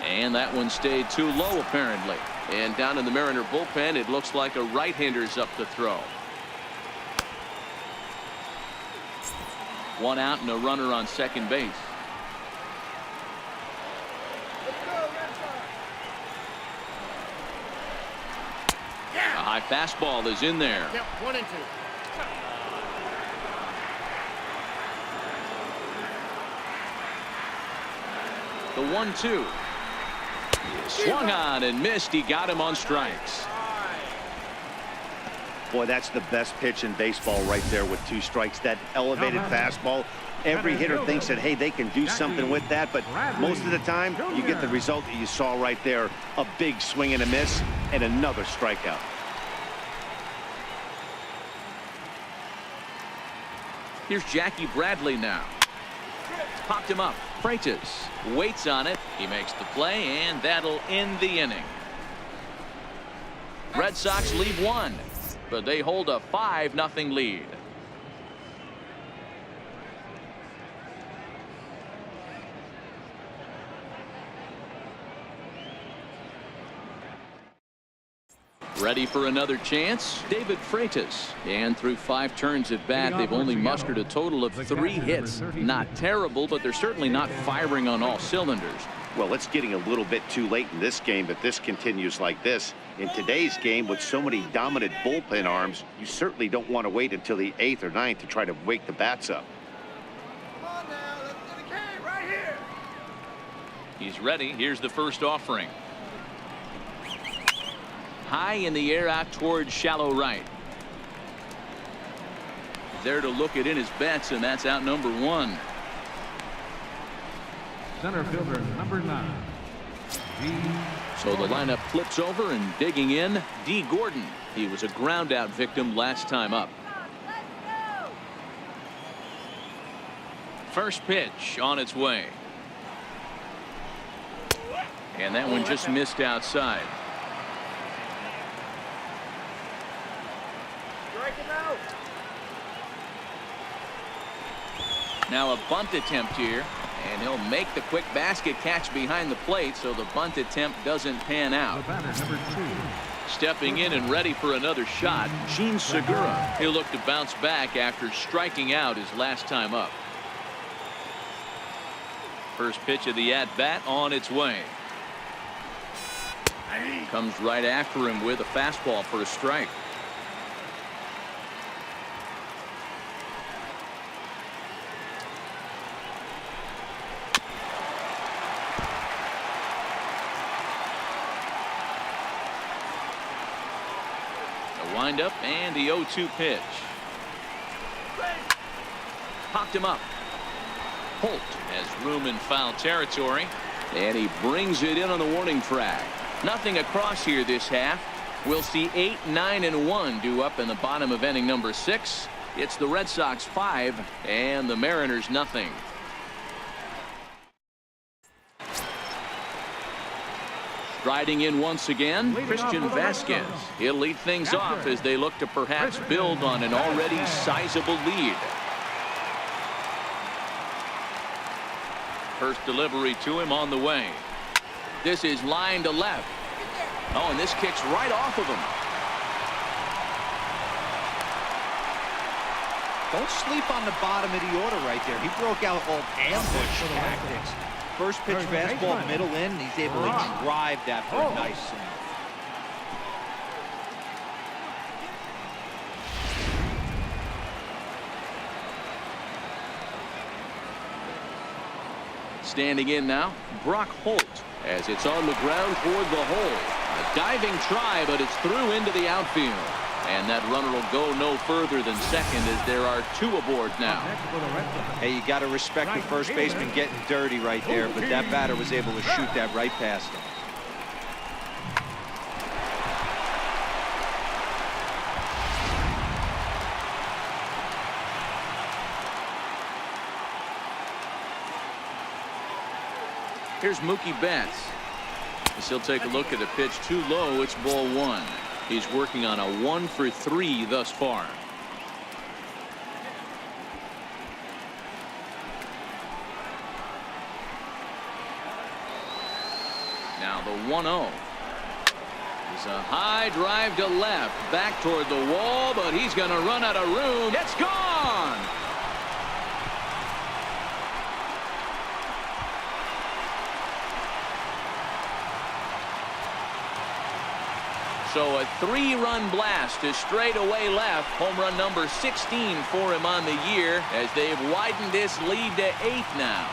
And that one stayed too low, apparently. And down in the Mariner bullpen, it looks like a right-hander's up to throw. One out and a runner on second base. A high fastball is in there. Yep, 1-2. The 1-2. Swung on and missed. He got him on strikes. Boy, that's the best pitch in baseball right there with 2 strikes. That elevated fastball. Every hitter thinks that, hey, they can do something with that, but most of the time you get the result that you saw right there. A big swing and a miss and another strikeout. Here's Jackie Bradley now. Popped him up. Freitas waits on it. He makes the play, and that'll end the inning. Red Sox lead 1, but they hold a 5-0 lead. Ready for another chance, David Freitas. And through 5 turns at bat, they've only mustered a total of 3 hits. Not terrible, but they're certainly not firing on all cylinders. Well, it's getting a little bit too late in this game, but this continues like this. In today's game, with so many dominant bullpen arms, you certainly don't want to wait until the 8th or 9th to try to wake the bats up. Come on now, let's get a game right here. He's ready. Here's the first offering. High in the air out towards shallow right. There to look it in his bets, and that's out number 1. Center fielder number 9. So the lineup flips over, and digging in, D. Gordon. He was a ground out victim last time up. First pitch on its way. And that one just missed outside. Now a bunt attempt here, and he'll make the quick basket catch behind the plate, so the bunt attempt doesn't pan out. Stepping in and ready for another shot, Gene Segura. He'll look to bounce back after striking out his last time up. First pitch of the at-bat on its way. Comes right after him with a fastball for a strike. The windup and the 0-2 pitch. Popped him up. Holt has room in foul territory, and he brings it in on the warning track. Nothing across here this half. We'll see 8, 9, and 1 due up in the bottom of inning number 6. It's the Red Sox 5 and the Mariners nothing. Striding in once again, Christian Vasquez. He'll lead things off as they look to perhaps build on an already sizable lead. First delivery to him on the way. This is line to left. Oh, and this kicks right off of him. Don't sleep on the bottom of the order right there. He broke out all ambush tactics. First pitch fastball middle in. He's able to drive that for a nice swing. Standing in now, Brock Holt, as it's on the ground toward the hole. A diving try, but it's through into the outfield. And that runner will go no further than second as there are 2 aboard now. Hey, you got to respect the first baseman getting dirty right there, but that batter was able to shoot that right past him. Here's Mookie Betts. As he'll take a look at the pitch too low. It's ball 1. He's working on a 1 for 3 thus far. Now the 1-0 is a high drive to left, back toward the wall, but he's going to run out of room. It's gone. So a 3-run blast to straightaway left. Home run number 16 for him on the year as they've widened this lead to 8 now.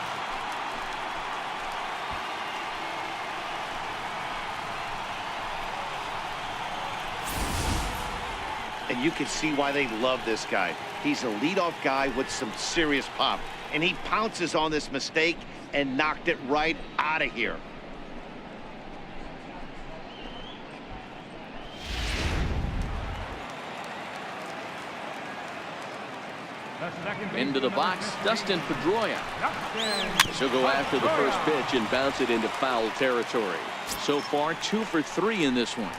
And you can see why they love this guy. He's a leadoff guy with some serious pop. And he pounces on this mistake and knocked it right out of here. Into the box, Dustin Pedroia. She'll go after the first pitch and bounce it into foul territory. So far, 2 for 3 in this one.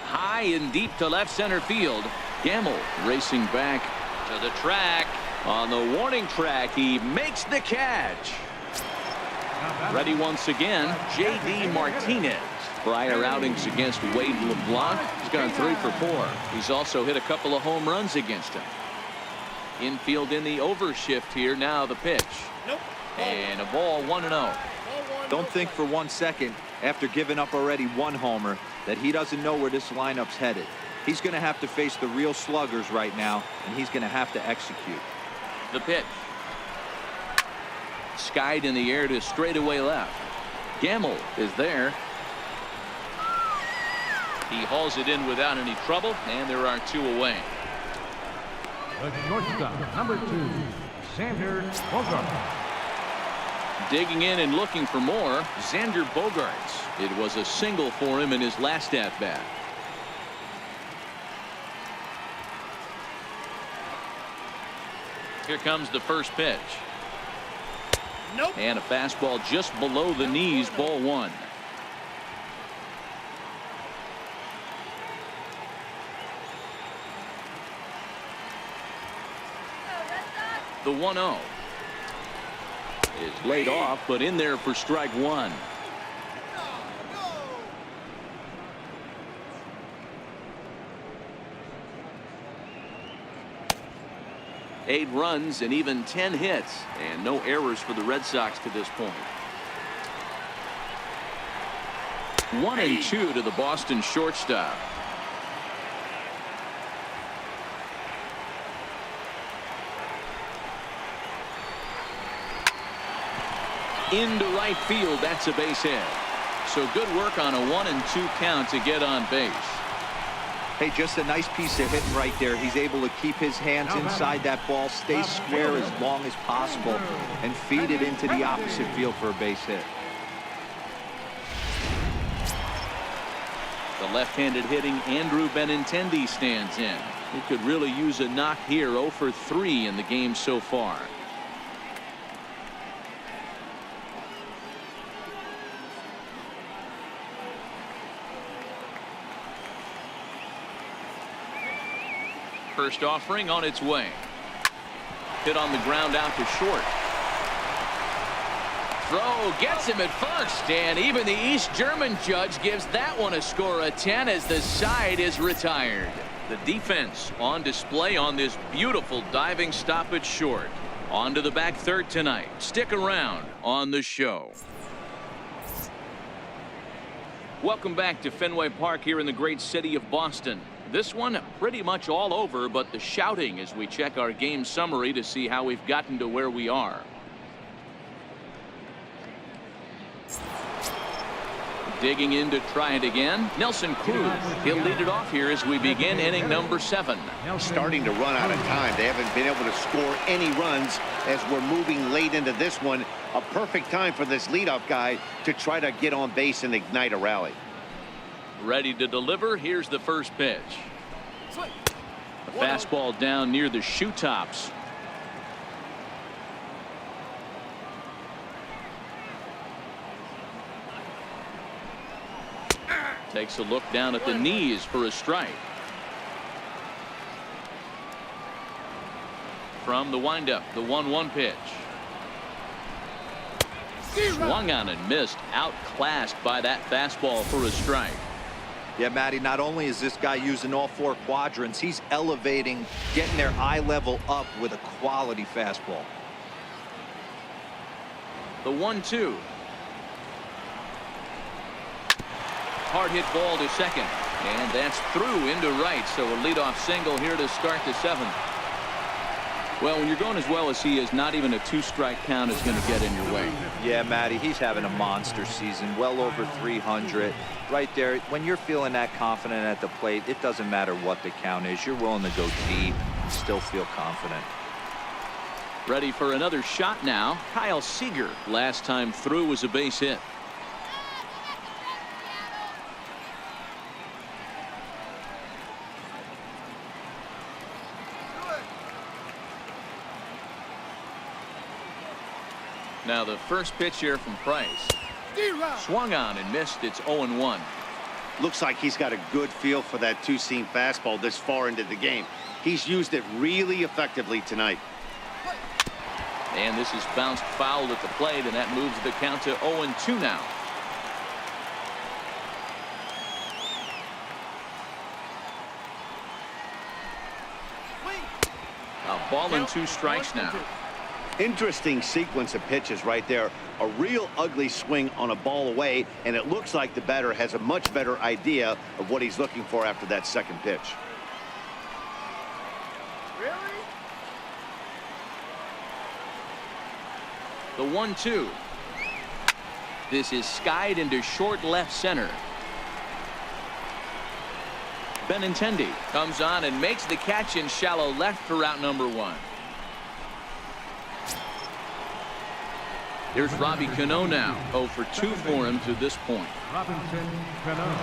High and deep to left center field. Gamble racing back to the track. On the warning track, he makes the catch. Ready once again, J.D. Martinez. Prior outings against Wade LeBlanc, he's gone 3 for 4. He's also hit a couple of home runs against him. Infield in the overshift here. Now the pitch. And a ball 1-0. Don't think for 1 second, after giving up already 1 homer, that he doesn't know where this lineup's headed. He's going to have to face the real sluggers right now, and he's going to have to execute. The pitch. Skied in the air to straightaway left. Gamble is there. He hauls it in without any trouble, and there are 2 away. The shortstop, number 2, Xander Bogaerts. Digging in and looking for more, Xander Bogaerts. It was a single for him in his last at-bat. Here comes the first pitch. And a fastball just below the knees, ball 1. The 1-0 is laid off, but in there for strike 1. 8 runs and even 10 hits, and no errors for the Red Sox to this point. 1-2 to the Boston shortstop. Into right field. That's a base hit. So good work on a 1-2 count to get on base. Hey, just a nice piece of hitting right there. He's able to keep his hands inside that ball, stay square as long as possible, and feed it into the opposite field for a base hit. The left-handed hitting Andrew Benintendi stands in. He could really use a knock here. 0 for 3 in the game so far. First offering on its way. Hit on the ground out to short. Throw gets him at first, and even the East German judge gives that one a score of 10 as the side is retired. The defense on display on this beautiful diving stop at short. On to the back third tonight. Stick around on the show. Welcome back to Fenway Park here in the great city of Boston. This one pretty much all over, but the shouting as we check our game summary to see how we've gotten to where we are. Digging in to try it again. Nelson Cruz. He'll lead it off here as we begin inning number 7. Starting to run out of time. They haven't been able to score any runs as we're moving late into this one. A perfect time for this leadoff guy to try to get on base and ignite a rally. Ready to deliver. Here's the first pitch. A fastball down near the shoe tops. Takes a look down at the knees for a strike. From the windup, the 1-1 pitch. Swung on and missed. Outclassed by that fastball for a strike. Yeah, Matty, not only is this guy using all 4 quadrants, he's elevating, getting their eye level up with a quality fastball. The 1-2. Hard hit ball to second, and that's through into right. So a leadoff single here to start the 7th. Well, when you're going as well as he is, not even a 2-strike count is going to get in your way. Yeah, Matty, he's having a monster season, well over 300. Right there, when you're feeling that confident at the plate, it doesn't matter what the count is. You're willing to go deep, still feel confident. Ready for another shot now. Kyle Seager, last time through, was a base hit. Now the first pitch here from Price. Swung on and missed. It's 0-1. Looks like he's got a good feel for that 2-seam fastball this far into the game. He's used it really effectively tonight. And this is bounced foul at the plate, and that moves the count to 0-2 now. A ball and 2 strikes now. Interesting sequence of pitches right there. A real ugly swing on a ball away, and it looks like the batter has a much better idea of what he's looking for after that second pitch. Really? The 1-2. This is skied into short left center. Benintendi comes on and makes the catch in shallow left for out number 1. Here's Robbie Cano now. 0 for 2 for him to this point. Robinson Cano.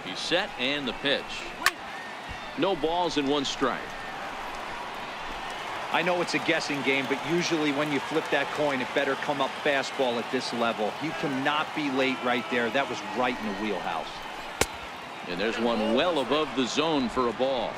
He's set and the pitch. No balls and 1 strike. I know it's a guessing game, but usually when you flip that coin, it better come up fastball at this level. You cannot be late right there. That was right in the wheelhouse. And there's one well above the zone for a ball.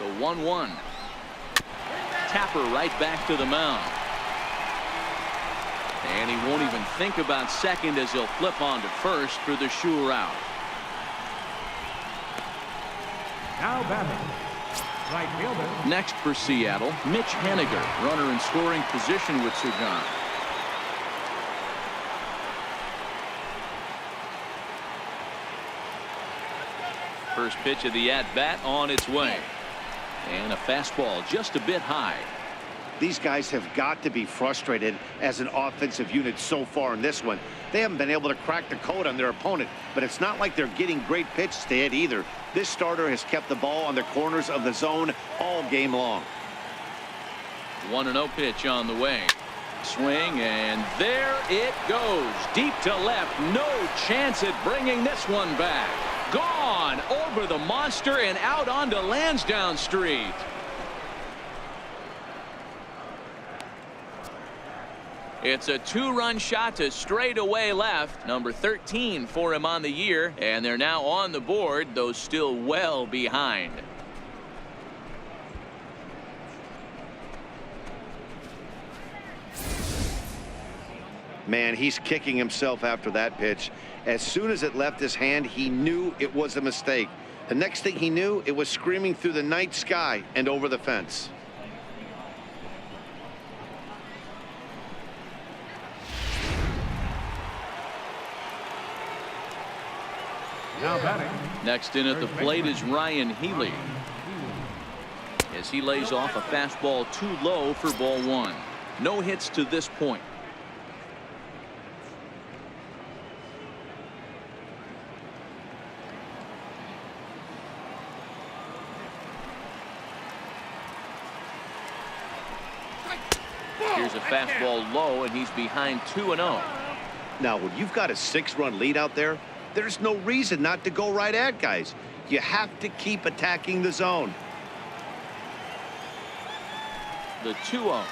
The 1-1. Tapper right back to the mound. And he won't even think about second as he'll flip on to first for the sure out. Now batting, right fielder. Next for Seattle, Mitch Haniger, runner in scoring position with Sugan. First pitch of the at-bat on its way. And a fastball just a bit high. These guys have got to be frustrated as an offensive unit so far in this one. They haven't been able to crack the code on their opponent, but it's not like they're getting great pitches to hit either. This starter has kept the ball on the corners of the zone all game long. 1-0 pitch on the way. Swing, and there it goes. Deep to left. No chance at bringing this one back. Gone over the monster and out onto Lansdowne Street. It's a 2-run shot to straightaway left. Number 13 for him on the year, and they're now on the board, though still well behind. Man, he's kicking himself after that pitch. As soon as it left his hand, he knew it was a mistake. The next thing he knew, it was screaming through the night sky and over the fence. Now batting. Next in at the plate is Ryan Healy, as he lays off a fastball too low for ball one. No hits to this point. Here's a fastball low, and he's behind 2-0. Now, when you've got a 6-run lead out there, there's no reason not to go right at guys. You have to keep attacking the zone. The 2-0.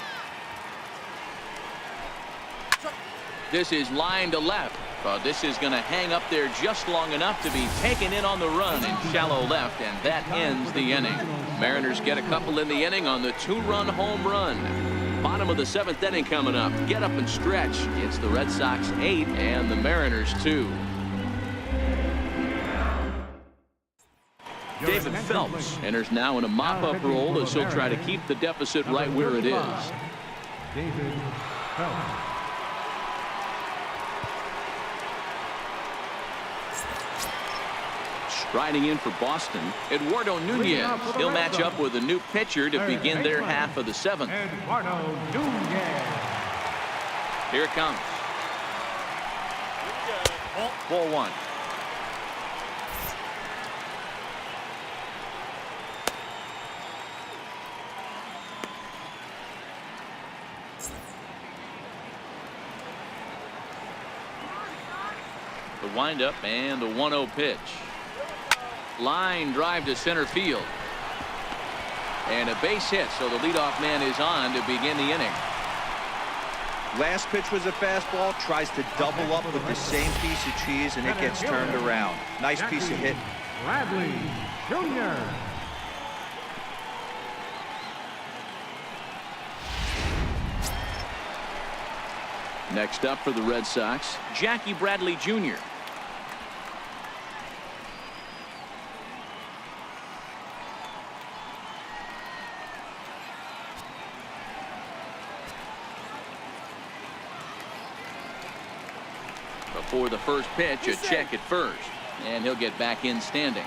This is line to left. But this is going to hang up there just long enough to be taken in on the run in shallow left, and that ends the inning. Mariners get a couple in the inning on the 2-run home run. Bottom of the 7th inning coming up. Get up and stretch. It's the Red Sox 8 and the Mariners 2. David Phelps enters now in a mop-up role as he'll try to keep the deficit right where it is. David Phelps. Striding in for Boston, Eduardo Nunez. He'll match up with a new pitcher to begin their half of the 7th. Eduardo Nunez. Here it comes. Ball one. The windup and the 1-0 pitch. Line drive to center field. And a base hit, so the leadoff man is on to begin the inning. Last pitch was a fastball. Tries to double up with the same piece of cheese, and it gets turned around. Nice piece of hit. Bradley Jr. Next up for the Red Sox, Jackie Bradley Jr. Before the first pitch, a check at first, and he'll get back in standing.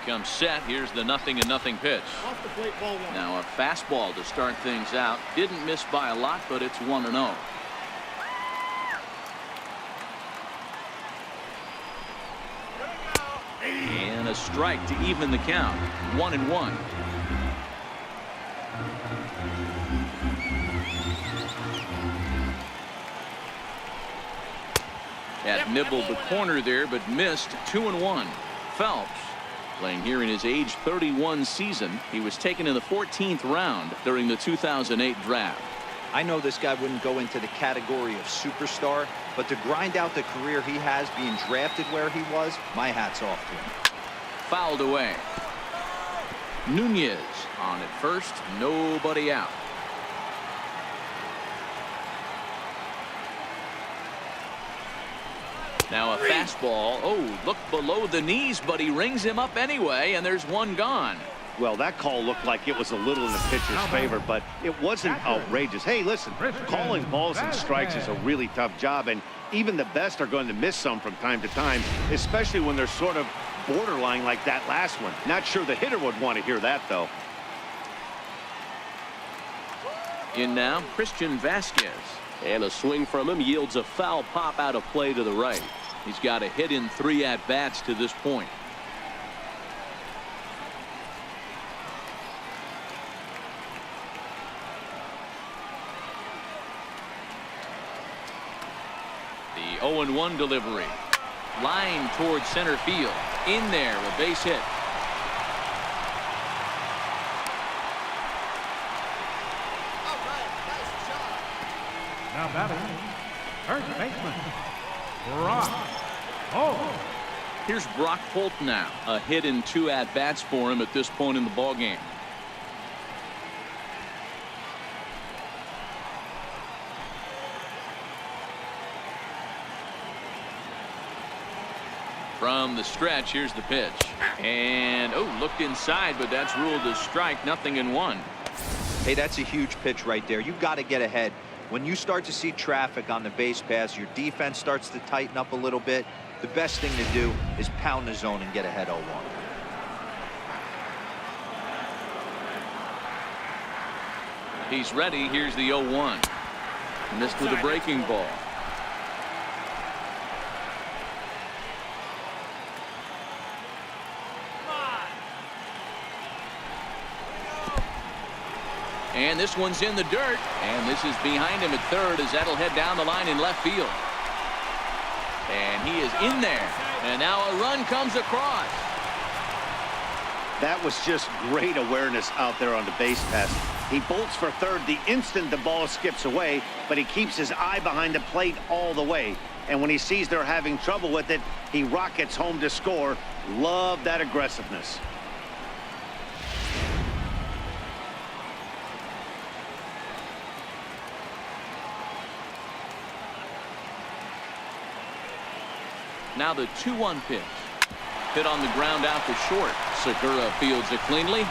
Comes set. Here's the 0-0 pitch. Now a fastball to start things out. Didn't miss by a lot, but it's 1-0. And a strike to even the count. 1-1. Had nibbled the corner there, but missed. 2-1. Phelps, playing here in his age 31 season. He was taken in the 14th round during the 2008 draft. I know this guy wouldn't go into the category of superstar, but to grind out the career he has being drafted where he was, my hat's off to him. Fouled away. Nunez on at first, nobody out. Now a fastball. Oh, look below the knees, but he rings him up anyway, and there's one gone. Well, that call looked like it was a little in the pitcher's favor, but it wasn't outrageous. Hey, listen, calling balls and strikes is a really tough job, and even the best are going to miss some from time to time, especially when they're sort of borderline like that last one. Not sure the hitter would want to hear that, though. In now, Christian Vasquez. And a swing from him yields a foul pop out of play to the right. He's got a hit in 3 at-bats to this point. The 0-1 delivery. Line towards center field. In there, a base hit. Now batting, first baseman, Brock Holt. Here's Brock Holt now. A hit in 2 at-bats for him at this point in the ballgame. From the stretch, here's the pitch. And, oh, looked inside, but that's ruled a strike. 0-1. Hey, that's a huge pitch right there. You've got to get ahead. When you start to see traffic on the base pass, your defense starts to tighten up a little bit. The best thing to do is pound the zone and get ahead 0-1. He's ready. Here's the 0-1. Missed with a breaking ball. And this one's in the dirt. And this is behind him at third as that'll head down the line in left field. And he is in there. And now a run comes across. That was just great awareness out there on the base pass. He bolts for third the instant the ball skips away, but he keeps his eye behind the plate all the way. And when he sees they're having trouble with it, he rockets home to score. Love that aggressiveness. Now the 2-1 pitch. Hit on the ground out to short. Segura fields it cleanly.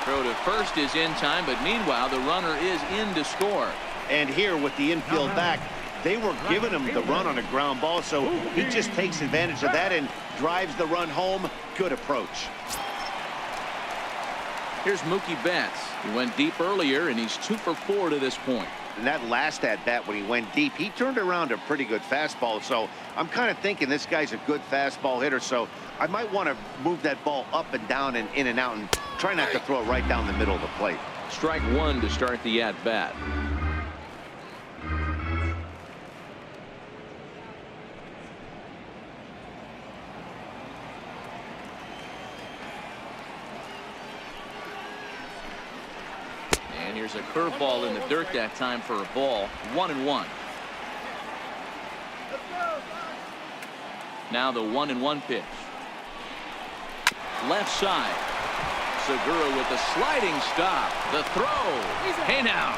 Throw to first is in time, but meanwhile the runner is in to score. And here with the infield back, they were giving him the run on a ground ball, so he just takes advantage of that and drives the run home. Good approach. Here's Mookie Betts. He went deep earlier, and he's 2 for 4 to this point. And that last at-bat when he went deep, he turned around a pretty good fastball. So I'm kind of thinking this guy's a good fastball hitter. So I might want to move that ball up and down and in and out and try not to throw it right down the middle of the plate. Strike 1 to start the at-bat. And here's a curveball in the dirt that time for a ball. 1-1. Now the 1-1 pitch. Left side. Segura with the sliding stop. The throw. Hey now.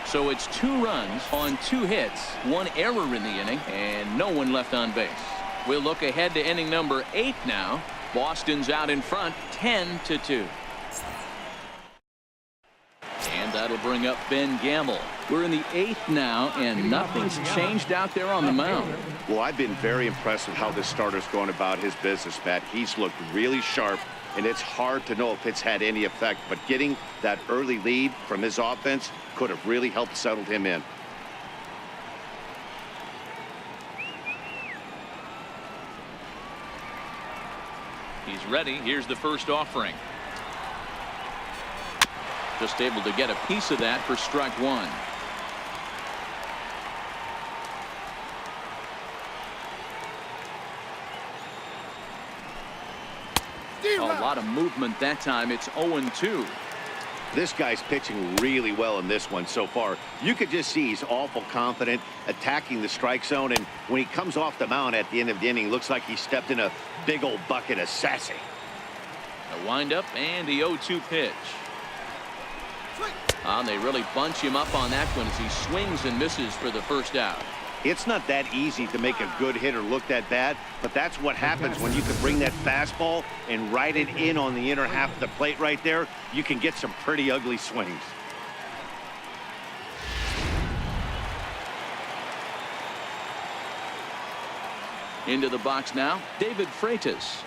So it's 2 runs on 2 hits, 1 error in the inning, and no one left on base. We'll look ahead to inning number 8 now. Boston's out in front, 10-2. And that'll bring up Ben Gamble. We're in the 8th now, and nothing's changed out there on the mound. Well, I've been very impressed with how this starter's going about his business, Matt. He's looked really sharp, and it's hard to know if it's had any effect, but getting that early lead from his offense could have really helped settle him in. He's ready. Here's the first offering. Just able to get a piece of that for strike 1. A lot of movement that time. It's 0-2. This guy's pitching really well in this one so far. You could just see he's awful confident attacking the strike zone, and when he comes off the mound at the end of the inning, looks like he stepped in a big old bucket of sassy. A windup and the 0-2 pitch. They really bunch him up on that one as he swings and misses for the first out. It's not that easy to make a good hitter look that bad, but that's what happens when you can bring that fastball and ride it in on the inner half of the plate right there. You can get some pretty ugly swings. Into the box now, David Freitas.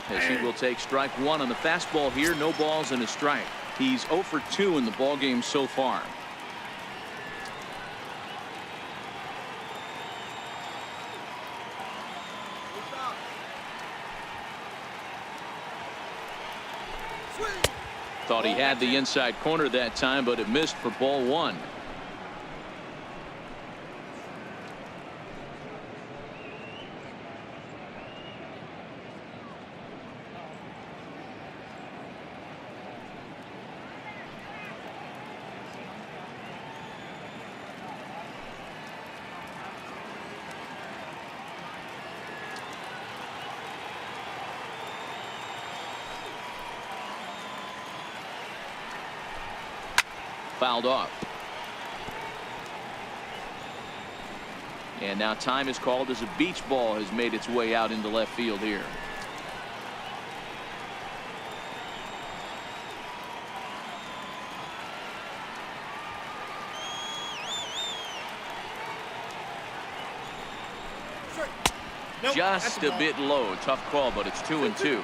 As he will take strike one on the fastball here. No balls and a strike. He's 0 for 2 in the ballgame so far. Thought he had the inside corner that time, but it missed for ball one. Fouled off. And now time is called as a beach ball has made its way out into left field here. Nope, Just a bit low. Tough call, but it's 2-2.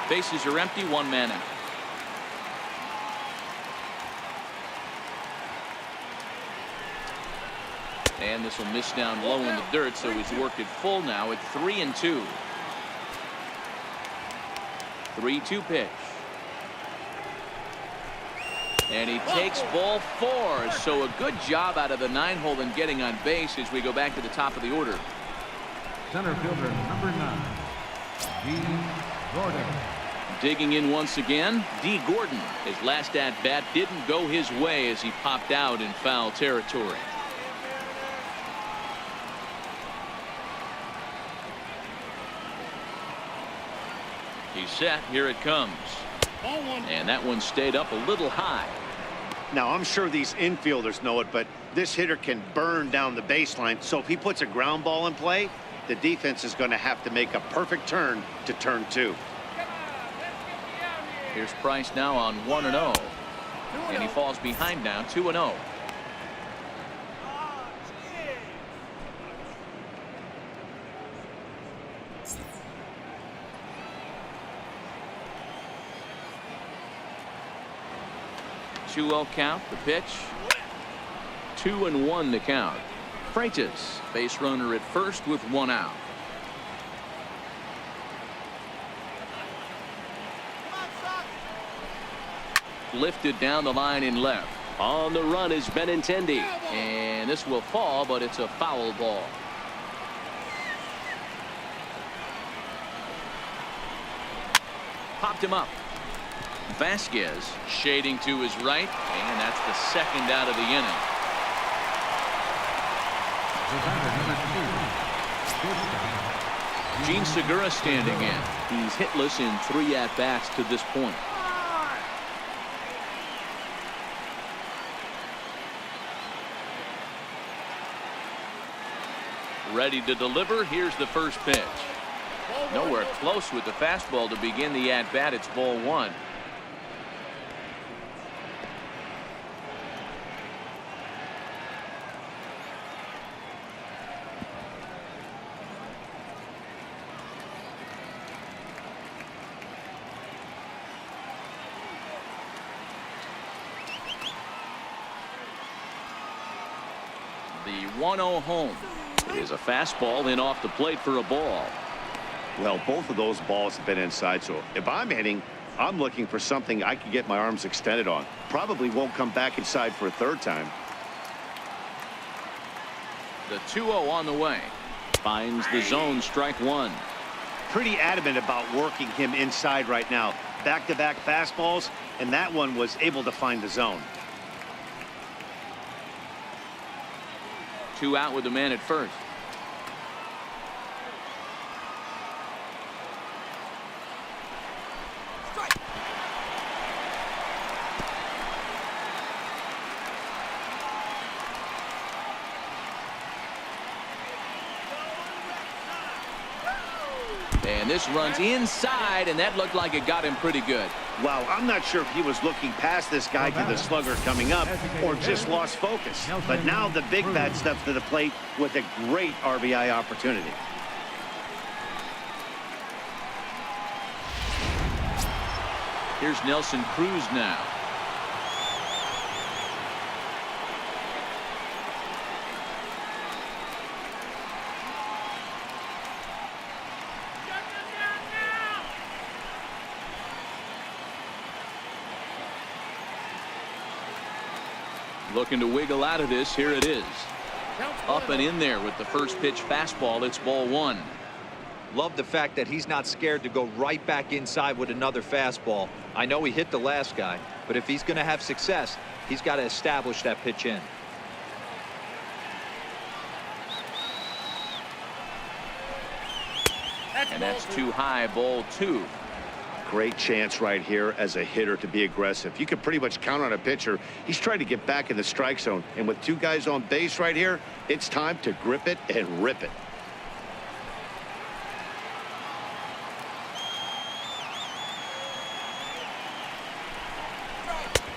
Bases are empty, one man out. And this will miss down low in the dirt, so he's worked it full now at 3-2. 3-2 pitch. And he takes ball 4. So a good job out of the 9-hole in getting on base as we go back to the top of the order. Center fielder number 9, D. Gordon. Digging in once again, D. Gordon. His last at bat didn't go his way as he popped out in foul territory. He's set. Here it comes. And that one stayed up a little high. Now, I'm sure these infielders know it, but this hitter can burn down the baseline. So if he puts a ground ball in play, the defense is going to have to make a perfect turn to turn 2. Here's Price now on 1-0. And he falls behind now, 2-0. Two-0 count, the pitch. 2-1 the count. Freitas, base runner at first with 1 out. Lifted down the line in left. On the run is Benintendi. And this will fall, but it's a foul ball. Popped him up. Vasquez shading to his right, and that's the second out of the inning. Gene Segura standing in. He's hitless in 3 at-bats to this point. Ready to deliver. Here's the first pitch. Nowhere close with the fastball to begin the at-bat. It's ball 1. The 1-0 home. It is a fastball in off the plate for a ball. Well, both of those balls have been inside, so if I'm hitting, I'm looking for something I can get my arms extended on. Probably won't come back inside for a third time. The 2-0 on the way. Finds the zone, strike one. Pretty adamant about working him inside right now. Back-to-back fastballs, and that one was able to find the zone. 2 out with the man at first. And this runs inside, and that looked like it got him pretty good. Wow, I'm not sure if he was looking past this guy to the slugger coming up or just lost focus. But now the big bat steps to the plate with a great RBI opportunity. Here's Nelson Cruz now. Looking to wiggle out of this. Here it is. Up and in there with the first pitch fastball. It's ball one. Love the fact that he's not scared to go right back inside with another fastball. I know he hit the last guy, but if he's going to have success, he's got to establish that pitch in. And that's too high, ball two. Great chance right here as a hitter to be aggressive. You can pretty much count on a pitcher. He's trying to get back in the strike zone. And with 2 guys on base right here, it's time to grip it and rip it.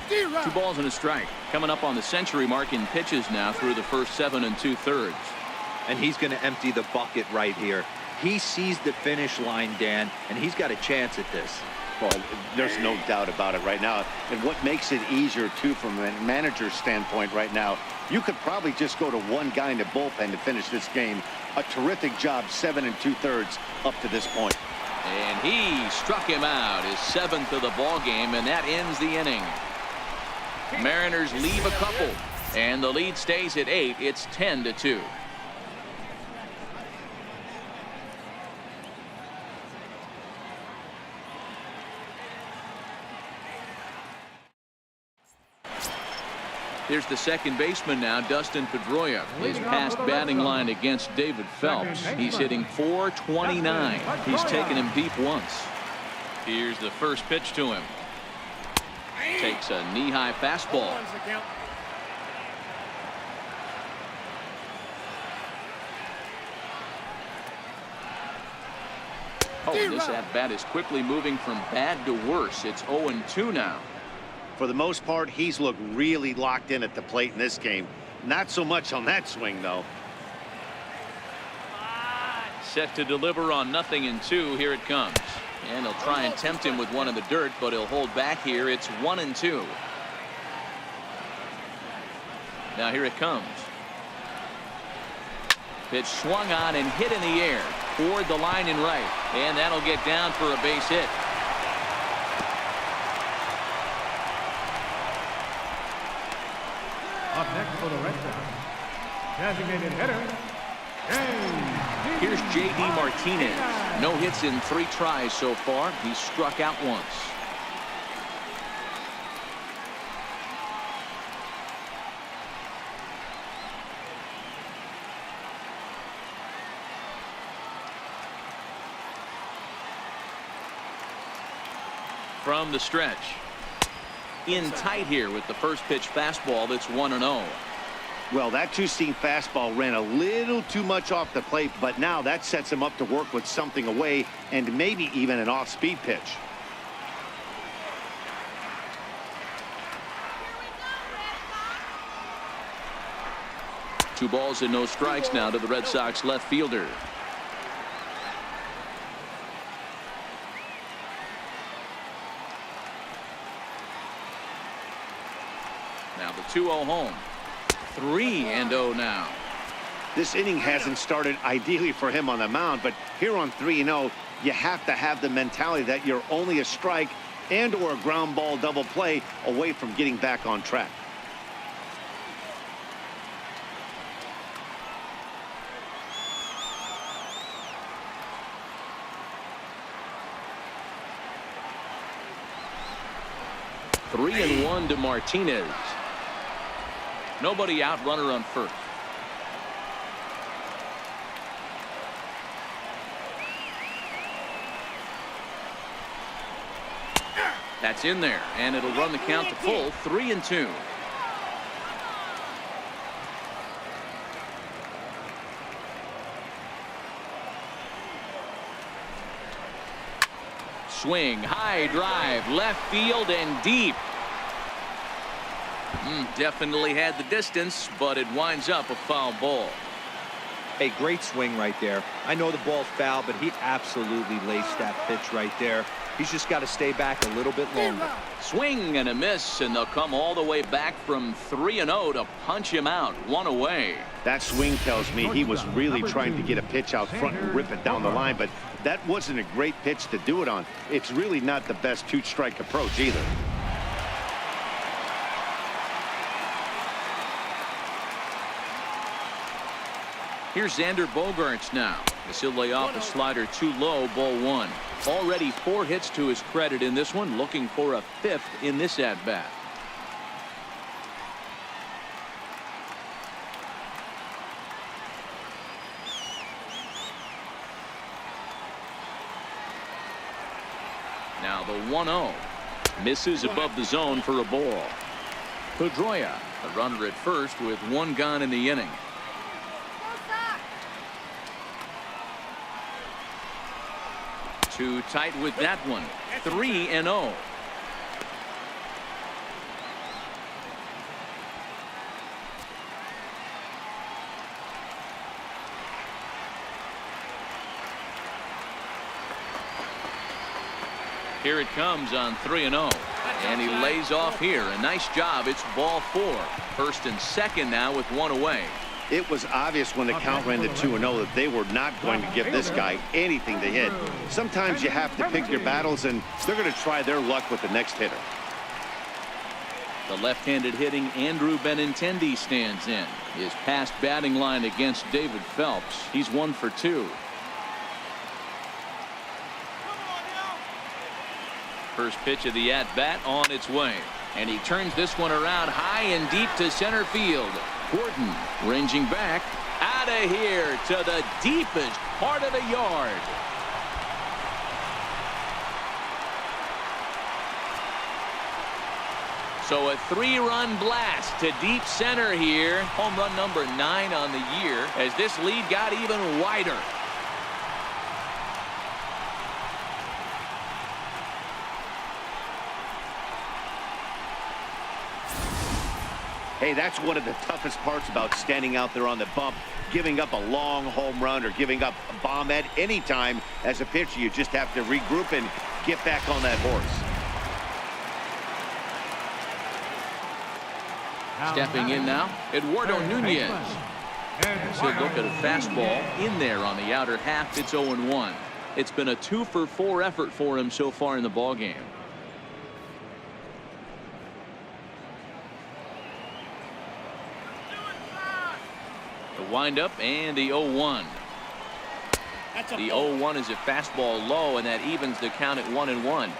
Two balls and a strike. Coming up on the century mark in pitches now through the first 7 2/3. And he's going to empty the bucket right here. He sees the finish line, Dan, and he's got a chance at this. Well, there's no doubt about it right now. And what makes it easier, too, from a manager's standpoint right now, you could probably just go to 1 guy in the bullpen to finish this game. A terrific job, 7 2/3 up to this point. And he struck him out, his 7th of the ball game, and that ends the inning. Mariners leave a couple, and the lead stays at 8. It's 10-2. Here's the second baseman now, Dustin Pedroia. His past batting line against David Phelps. He's hitting .429. He's taken him deep once. Here's the first pitch to him. Takes a knee-high fastball. Oh, and this at-bat is quickly moving from bad to worse. It's 0-2 now. For the most part, he's looked really locked in at the plate in this game. Not so much on that swing, though. Set to deliver on 0-2. Here it comes. And he'll try and tempt him with one in the dirt, but he'll hold back here. It's 1-2. Now here it comes. Pitch swung on and hit in the air toward the line and right. And that'll get down for a base hit. Up next for the Red Sox, designated hitter, Here's J.D. Martinez. No hits in 3 tries so far. He's struck out once. From the stretch. In tight here with the first pitch fastball. That's 1-0. Well, that 2-seam fastball ran a little too much off the plate, but now that sets him up to work with something away and maybe even an off-speed pitch. Two balls and no strikes now to the Red Sox left fielder. Now the 2-0 home. 3-0 now. This inning hasn't started ideally for him on the mound, but here on 3-0, you have to have the mentality that you're only a strike and or a ground ball double play away from getting back on track. 3-1 to Martinez. Nobody out, runner on first. That's in there, and it'll run the count to full 3-2. Swing, high drive, left field and deep. Definitely had the distance, but it winds up a foul ball. A great swing right there. I know the ball's foul, but he absolutely laced that pitch right there. He's just got to stay back a little bit longer. Swing and a miss, and they'll come all the way back from 3-0 to punch him out. 1 away. That swing tells me he was really trying to get a pitch out front and rip it down the line, but that wasn't a great pitch to do it on. It's really not the best 2-strike approach either. Here's Xander Bogaerts now. As he'll lay off a slider too low, ball 1. Already 4 hits to his credit in this one, looking for a 5th in this at-bat. Now the 1-0. Misses above the zone for a ball. Pedroia, a runner at first with 1 gone in the inning. Too tight with that one. 3-0. Here it comes on 3-0. And he lays off here. A nice job. It's ball 4. First and second now with 1 away. It was obvious when the count ran to 2-0 that they were not going to give this guy anything to hit. Sometimes you have to pick your battles, and they're going to try their luck with the next hitter. The left-handed hitting Andrew Benintendi stands in. His past batting line against David Phelps. He's 1 for 2. First pitch of the at-bat on its way. And he turns this one around high and deep to center field. Gordon ranging back out of here to the deepest part of the yard. So a 3-run blast to deep center here. Home run number 9 on the year as this lead got even wider. Hey, that's one of the toughest parts about standing out there on the bump. Giving up a long home run or giving up a bomb at any time as a pitcher. You just have to regroup and get back on that horse. Stepping in now, Eduardo Nunez. As he'll look at a fastball in there on the outer half. It's 0-1. It's been a 2-for-4 effort for him so far in the ballgame. The windup and the 0-1. The 0-1 is a fastball low, and that evens the count at 1-1.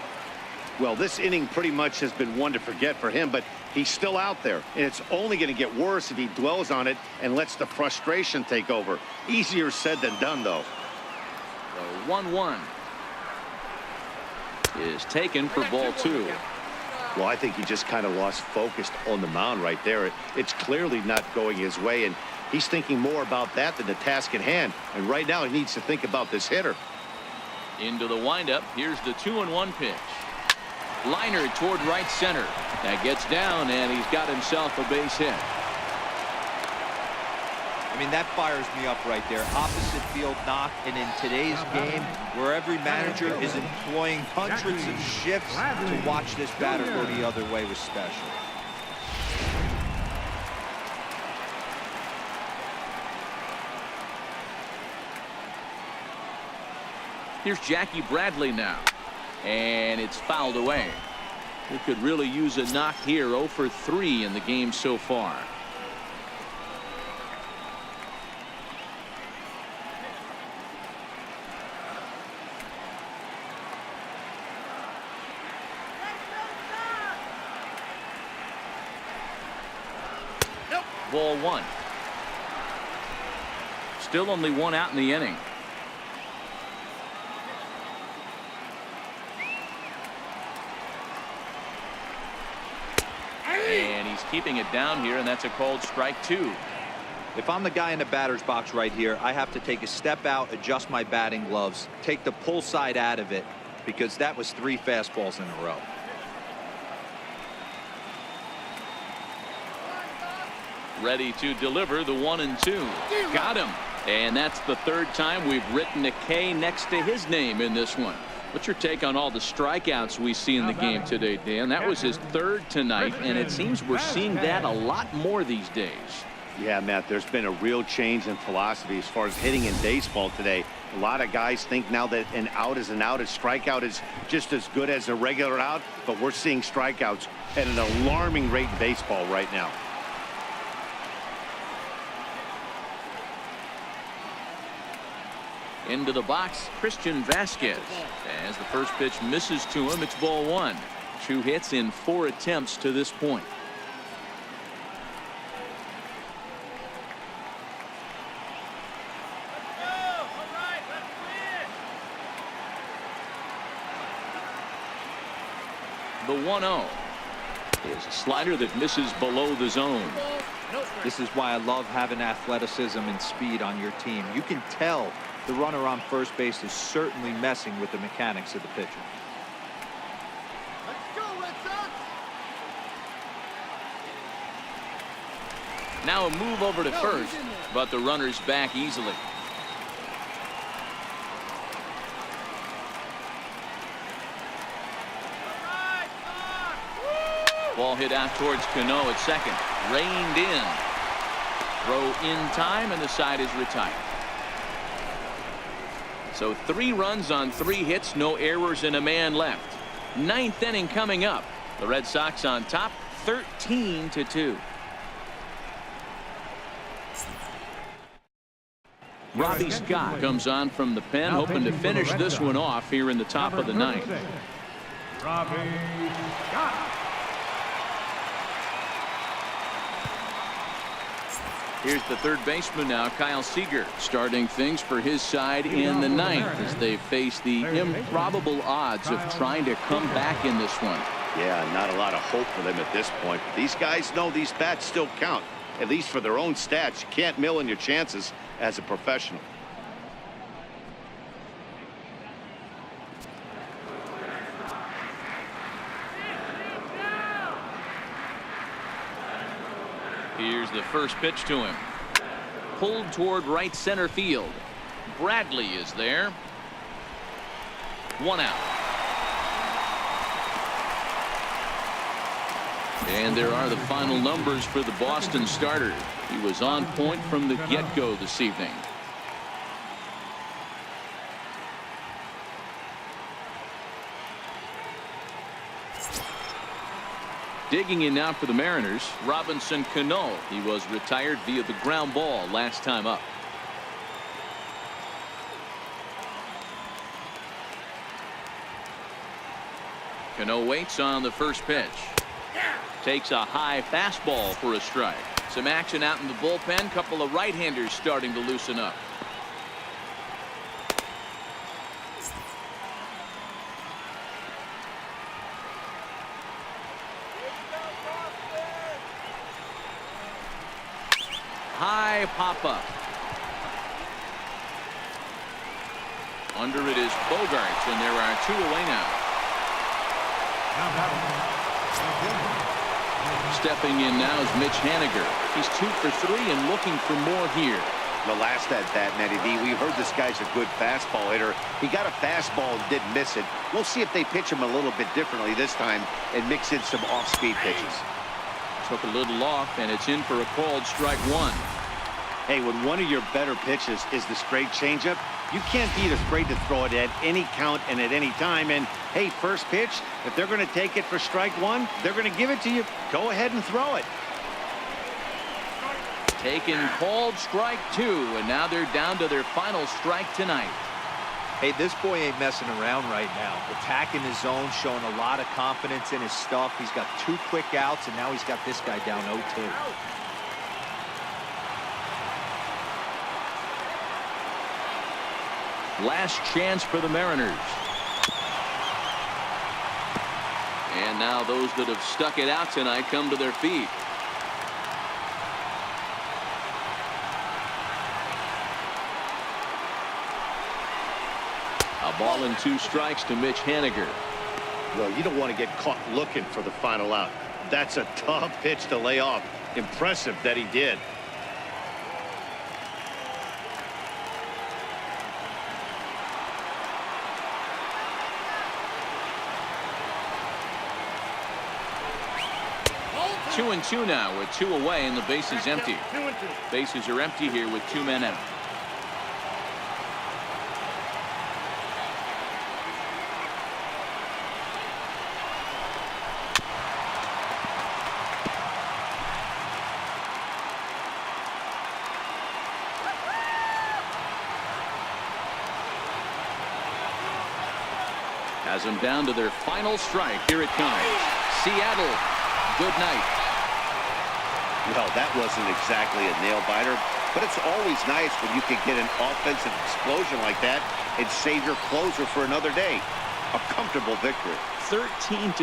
Well, this inning pretty much has been one to forget for him, but he's still out there, and it's only going to get worse if he dwells on it and lets the frustration take over. Easier said than done, though. The 1-1 is taken for ball 2. Well, I think he just kind of lost focus on the mound right there. It's clearly not going his way, and he's thinking more about that than the task at hand. And right now he needs to think about this hitter. Into the windup. Here's the 2-1 pitch. Liner toward right center. That gets down, and he's got himself a base hit. I mean, that fires me up right there. Opposite field knock, and in today's game, where every manager is employing hundreds of shifts, to watch this batter go the other way was special. Here's Jackie Bradley now. And it's fouled away. We could really use a knock here. 0 for 3 in the game so far. Ball one. Still only one out in the inning. And he's keeping it down here, and that's a called strike two. If I'm the guy in the batter's box right here, I have to take a step out, adjust my batting gloves, take the pull side out of it, because that was 3 fastballs in a row. Ready to deliver the 1-2. Got him. And that's the 3rd time we've written a K next to his name in this one. What's your take on all the strikeouts we see in the game today, Dan? That was his 3rd tonight, and it seems we're seeing that a lot more these days. Yeah, Matt, there's been a real change in philosophy as far as hitting in baseball today. A lot of guys think now that an out is an out. A strikeout is just as good as a regular out, but we're seeing strikeouts at an alarming rate in baseball right now. Into the box, Christian Vasquez. As the first pitch misses to him, it's ball one. 2 hits in 4 attempts to this point. The 1-0 is a slider that misses below the zone. This is why I love having athleticism and speed on your team. You can tell the runner on first base is certainly messing with the mechanics of the pitcher. Let's go, Red Sox! Now a move over to first, but the runner's back easily. Ball hit out towards Cano at second. Reined in. Throw in time, and the side is retired. So 3 runs on 3 hits, no errors, and a man left. 9th inning coming up. The Red Sox on top, 13-2. Robbie Scott comes on from the pen, hoping to finish this one off here in the top of the 9th. Robbie Scott. Here's the 3rd baseman now, Kyle Seager, starting things for his side in the 9th as they face the improbable odds of trying to come back in this one. Yeah, not a lot of hope for them at this point. But these guys know these bats still count, at least for their own stats. You can't mill in your chances as a professional. Here's the first pitch to him. Pulled toward right center field. Bradley is there. 1 out. And there are the final numbers for the Boston starter. He was on point from the get-go this evening. Digging in now for the Mariners, Robinson Cano. He was retired via the ground ball last time up. Cano waits on the first pitch. Takes a high fastball for a strike. Some action out in the bullpen. Couple of right-handers starting to loosen up. High pop-up. Under it is Bogaerts, and there are 2 away now. Stepping in now is Mitch Haniger. He's 2 for 3 and looking for more here. The last at bat, Matty D, we heard this guy's a good fastball hitter. He got a fastball and didn't miss it. We'll see if they pitch him a little bit differently this time and mix in some off-speed pitches. Took a little off, and it's in for a called strike 1. Hey, when one of your better pitches is the straight changeup, you can't be afraid to throw it at any count and at any time. And hey, first pitch, if they're going to take it for strike 1, they're going to give it to you. Go ahead and throw it. Taken called strike 2, and now they're down to their final strike tonight. Hey, this boy ain't messing around right now. Attacking his zone, showing a lot of confidence in his stuff. He's got 2 quick outs, and now he's got this guy down 0-2. Last chance for the Mariners. And now those that have stuck it out tonight come to their feet. A ball and 2 strikes to Mitch Haniger. Well, you don't want to get caught looking for the final out. That's a tough pitch to lay off. Impressive that he did. Two and 2 now with 2 away and the base is empty. 2 and 2. Bases are empty here with 2 men out. Has them down to their final strike. Here it comes. Seattle, good night. Well, that wasn't exactly a nail-biter, but it's always nice when you can get an offensive explosion like that and save your closer for another day. A comfortable victory. 13-2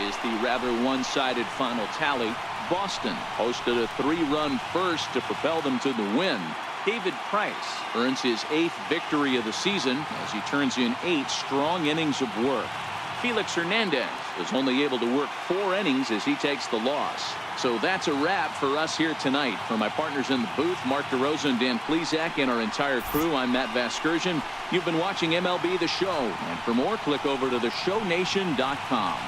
is the rather one-sided final tally. Boston posted a 3-run first to propel them to the win. David Price earns his 8th victory of the season as he turns in 8 strong innings of work. Felix Hernandez was only able to work 4 innings as he takes the loss. So that's a wrap for us here tonight. For my partners in the booth, Mark DeRosa and Dan Plesac, and our entire crew, I'm Matt Vasgersian. You've been watching MLB The Show. And for more, click over to theshownation.com.